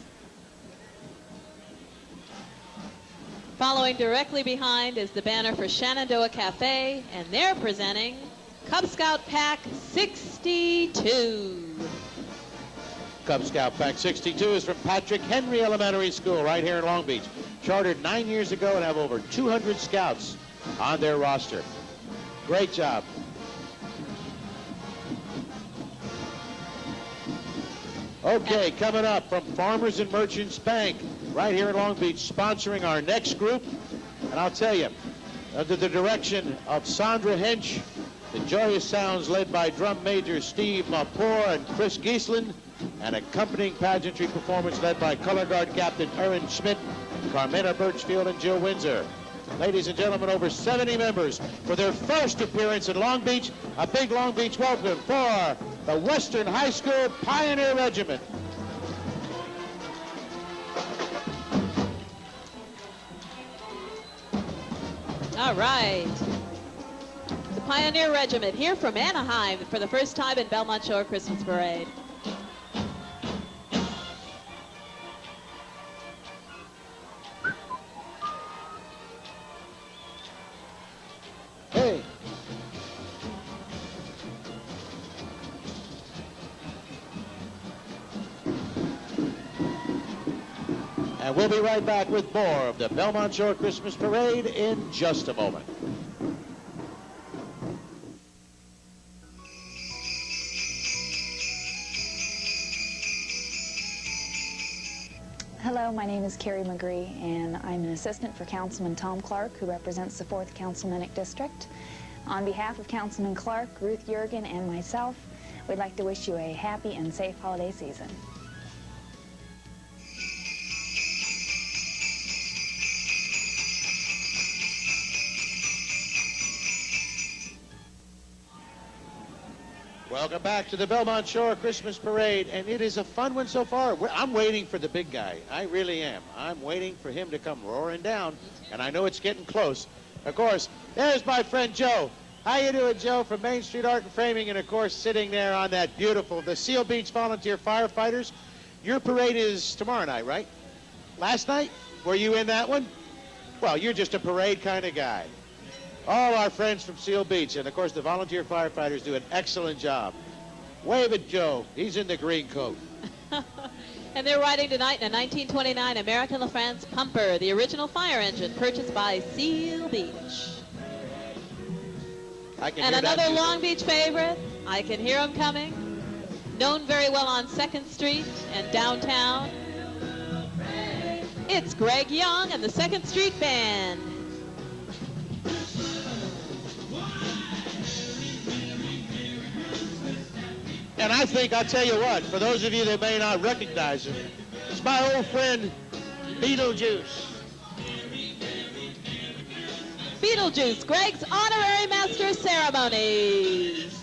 Following directly behind is the banner for Shenandoah Cafe, and they're presenting Cub Scout Pack 62. Cub Scout Pack 62 is from Patrick Henry Elementary School right here in Long Beach. Chartered 9 years ago and have over 200 scouts on their roster. Great job. Okay, coming up from Farmers and Merchants Bank right here in Long Beach, sponsoring our next group. And I'll tell you, under the direction of Sandra Hench, the Joyous Sounds led by drum major Steve Mapour and Chris Giesland, and accompanying pageantry performance led by color guard captain Erin Schmidt, Carmena Birchfield, and Jill Windsor. Ladies and gentlemen, over 70 members for their first appearance in Long Beach. A big Long Beach welcome for the Western High School Pioneer Regiment. All right. The Pioneer Regiment here from Anaheim for the first time in Belmont Shore Christmas Parade. Hey. And we'll be right back with more of the Belmont Shore Christmas Parade in just a moment. Hello, my name is Carrie McGree, and I'm an assistant for Councilman Tom Clark, who represents the 4th Councilmanic District. On behalf of Councilman Clark, Ruth Yergin, and myself, we'd like to wish you a happy and safe holiday season. Welcome back to the Belmont Shore Christmas Parade, and it is a fun one so far. I'm waiting for the big guy. I really am. I'm waiting for him to come roaring down, and I know it's getting close. Of course, there's my friend Joe. How you doing, Joe, from Main Street Art and Framing, and of course, sitting there on that beautiful, the Seal Beach Volunteer Firefighters. Your parade is tomorrow night, right? Last night? Were you in that one? Well, you're just a parade kind of guy. All our friends from Seal Beach, and of course the volunteer firefighters do an excellent job. Wave at Joe. He's in the green coat. And they're riding tonight in a 1929 American LaFrance Pumper, the original fire engine purchased by Seal Beach. I can And hear that another music. Long Beach favorite, I Can Hear 'Em Coming, known very well on 2nd Street and downtown. It's Greg Young and the 2nd Street Band. And I think, I'll tell you what, for those of you that may not recognize him, it's my old friend, Beetlejuice. Beetlejuice, Greg's honorary master of ceremonies.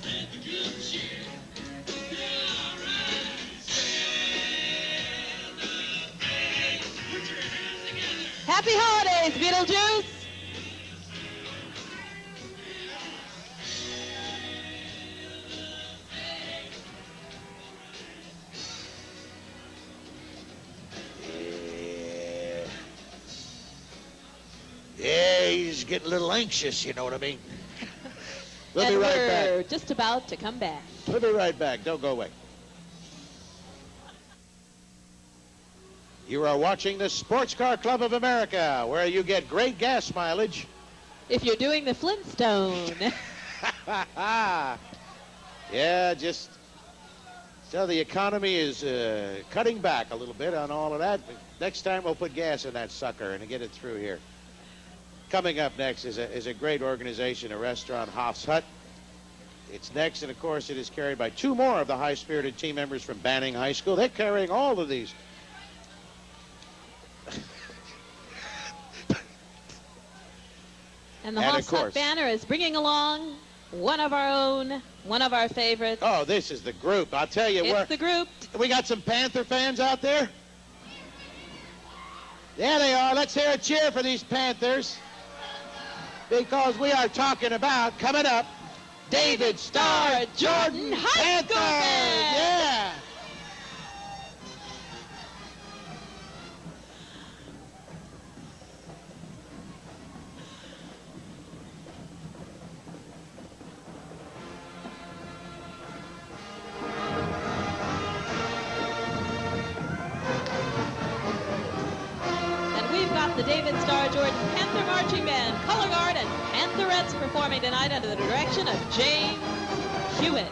Happy holidays, Beetlejuice! Yeah, he's getting a little anxious, you know what I mean? We'll be And right we're back. just about to come back. We'll be right back. Don't go away. You are watching the Sports Car Club of America, where you get great gas mileage. If you're doing the Flintstone. Yeah, just so the economy is cutting back a little bit on all of that. But next time we'll put gas in that sucker and get it through here. Coming up next is a great organization, a restaurant, Hoff's Hut. It's next, and of course it is carried by two more of the high-spirited team members from Banning High School. They're carrying all of these. And the And of Hoff's Hut course- banner is bringing along one of our own, one of our favorites. Oh, this is the group. I'll tell you, It's the group. We got some Panther fans out there? There they are. Let's hear a cheer for these Panthers. Because we are talking about, coming up, David Starr Jordan High School Panther. Yeah. And we've got the David Starr Jordan Panther Marching Band, Color Guard, and Pantherettes performing tonight under the direction of James Hewitt.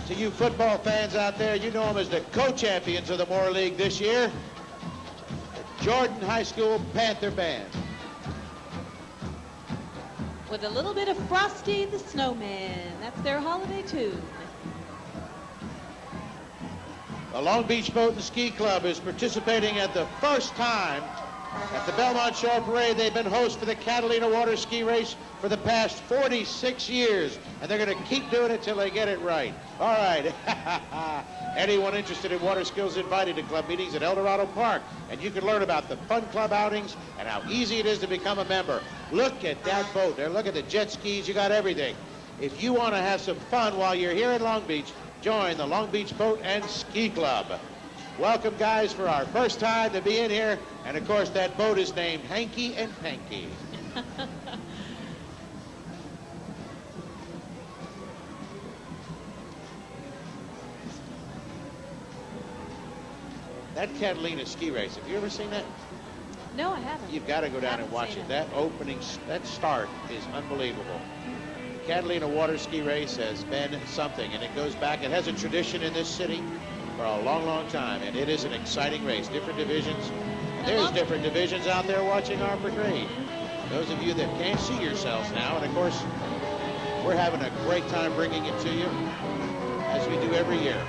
To you football fans out there, you know them as the co-champions of the Moore League this year. The Jordan High School Panther Band. With a little bit of Frosty the Snowman. That's their holiday tune. The Long Beach Boat and Ski Club is participating at the first time at the Belmont Shore Parade. They've been host for the Catalina Water Ski Race for the past 46 years, and they're going to keep doing it till they get it right. All right. Anyone interested in water skills invited to club meetings at El Dorado Park, and you can learn about the fun club outings and how easy it is to become a member. Look at that boat there. Look at the jet skis. You got everything. If you want to have some fun while you're here in Long Beach, join the Long Beach Boat and Ski Club. Welcome, guys, for our first time to be in here. And, of course, that boat is named Hanky and Panky. That Catalina ski race, have you ever seen that? No, I haven't. You've got to go down and watch it. That opening, that start is unbelievable. The Catalina water ski race has been something, and it goes back. It has a tradition in this city for a long, long time, and it is an exciting race. Different divisions. There's different divisions out there watching our parade. Those of you that can't see yourselves now, and of course, we're having a great time bringing it to you, as we do every year.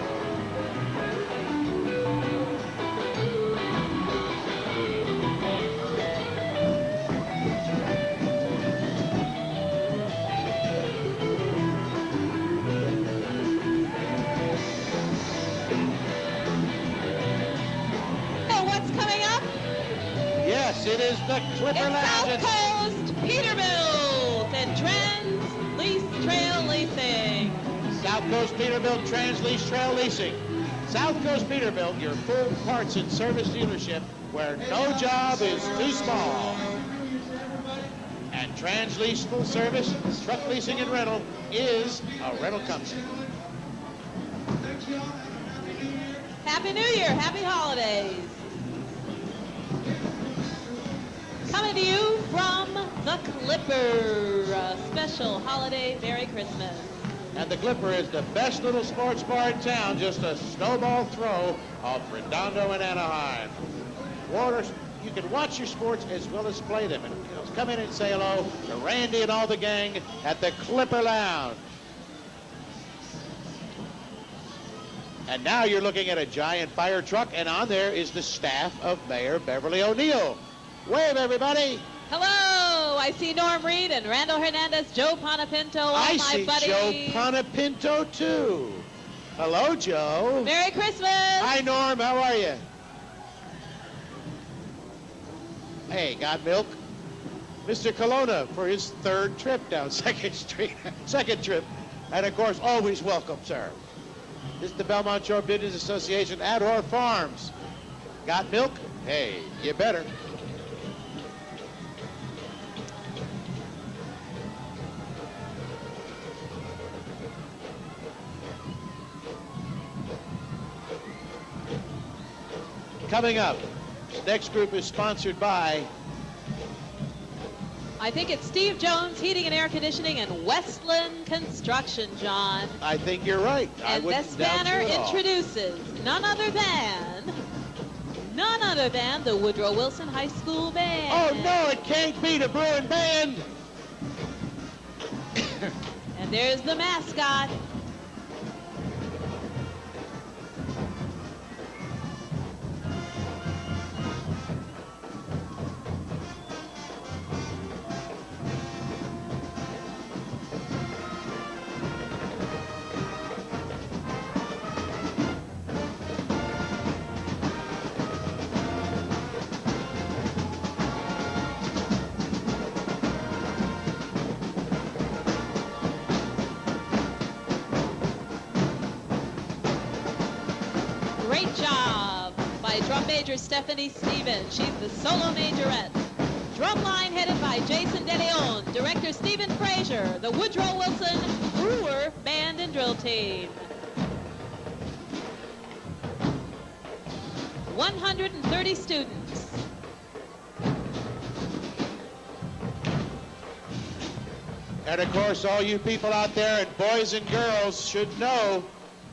Yes, it is the Clipper Lounge. South Coast Peterbilt and Trans-Lease Trail Leasing. South Coast Peterbilt Trans-Lease Trail Leasing. South Coast Peterbilt, your full parts and service dealership where no job is too small. And Trans-Lease Full Service, Truck Leasing and Rental is a rental company. Happy New Year. Happy holidays. Coming to you from the Clipper. A special holiday Merry Christmas. And the Clipper is the best little sports bar in town, just a snowball throw off Redondo and Anaheim. You can watch your sports as well as play them. And come in and say hello to Randy and all the gang at the Clipper Lounge. And now you're looking at a giant fire truck, and on there is the staff of Mayor Beverly O'Neill. Wave, everybody. Hello, I see Norm Reed and Randall Hernandez, Joe Panapinto, all I my see buddies. Joe Panapinto, too. Hello, Joe. Merry Christmas. Hi, Norm. How are you? Hey, got milk? Mr. Colonna for his third trip down 2nd Street. Second trip. And, of course, always welcome, sir. This is the Belmont Shore Business Association at Orr Farms. Got milk? Hey, you better. Coming up, this next group is sponsored by... I think it's Steve Jones Heating and Air Conditioning and Westland Construction, John. I think you're right. And this banner introduces none other than the Woodrow Wilson High School Band. Oh, no, it can't be the Bruin Band. And there's the mascot. Great job by drum major Stephanie Stevens. She's the solo majorette. Drum line headed by Jason De Leon. Director Stephen Frazier. The Woodrow Wilson Brewer Band and Drill Team. 130 students. And of course, all you people out there, and boys and girls, should know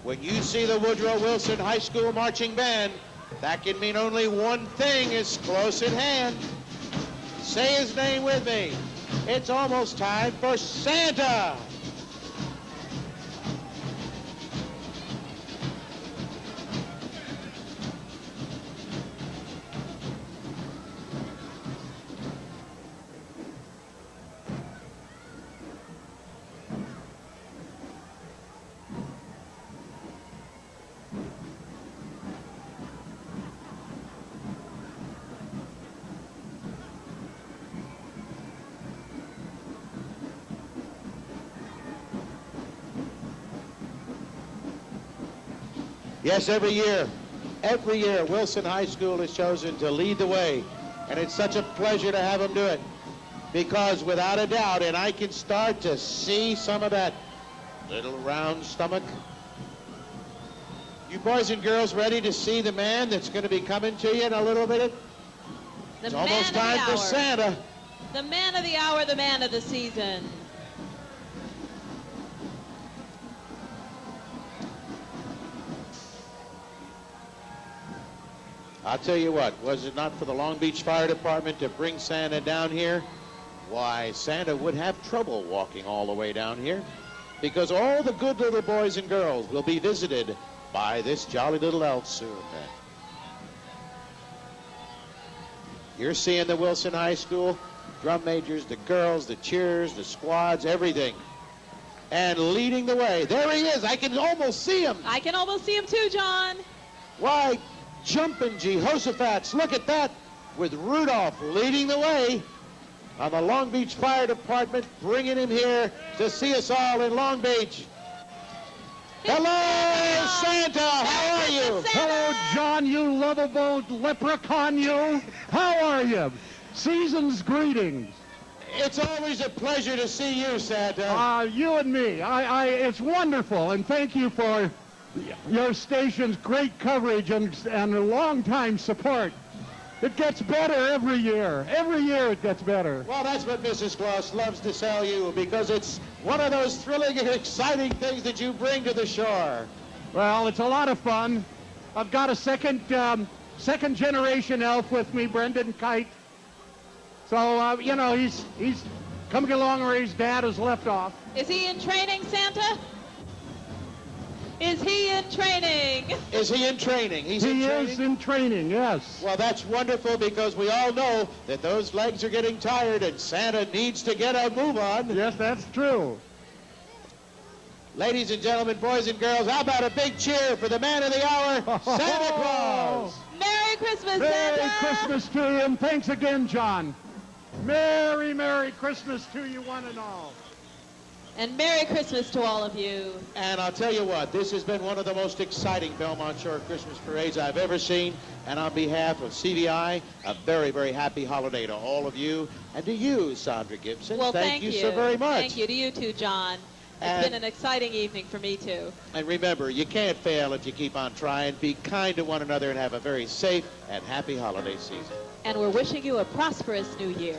when you see the Woodrow Wilson High School Marching Band, that can mean only one thing is close at hand. Say his name with me. It's almost time for Santa. Yes, every year, Wilson High School is chosen to lead the way. And it's such a pleasure to have them do it. Because without a doubt, and I can start to see some of that little round stomach. You boys and girls ready to see the man that's going to be coming to you in a little bit? It's almost time for Santa. The man of the hour, the man of the season. I'll tell you what, was it not for the Long Beach Fire Department to bring Santa down here? Why, Santa would have trouble walking all the way down here, because all the good little boys and girls will be visited by this jolly little elf soon. You're seeing the Wilson High School drum majors, the girls, the cheers, the squads, everything. And leading the way. There he is. I can almost see him. I can almost see him too, John. Why, jumping Jehoshaphat's, look at that, with Rudolph leading the way on the Long Beach Fire Department, bringing him here to see us all in Long Beach. Hello, Santa, how are you? Hello, John, you lovable leprechaun, you. How are you? Season's greetings. It's always a pleasure to see you, Santa. You and me. It's wonderful, and thank you for your station's great coverage and a long-time support. It gets better every year. Every year it gets better. Well, that's what Mrs. Claus loves to sell you, because it's one of those thrilling and exciting things that you bring to the shore. Well, it's a lot of fun. I've got a second generation elf with me, Brendan Kite. So, you know, he's coming along where his dad has left off. Is he in training, Santa? Is he in training? Is he in training? He is in training, yes. Well, that's wonderful, because we all know that those legs are getting tired and Santa needs to get a move on. Yes, that's true. Ladies and gentlemen, boys and girls, how about a big cheer for the man of the hour, Santa Claus? Merry Christmas, Merry Santa! Christmas to you, and thanks again, John. Merry, Merry Christmas to you one and all. And Merry Christmas to all of you. And I'll tell you what, this has been one of the most exciting Belmont Shore Christmas parades I've ever seen. And on behalf of CVI, a very, very happy holiday to all of you. And to you, Sandra Gibson. Well, thank you so very much. Thank you to you too, John. It's been an exciting evening for me too. And remember, you can't fail if you keep on trying. Be kind to one another and have a very safe and happy holiday season. And we're wishing you a prosperous new year.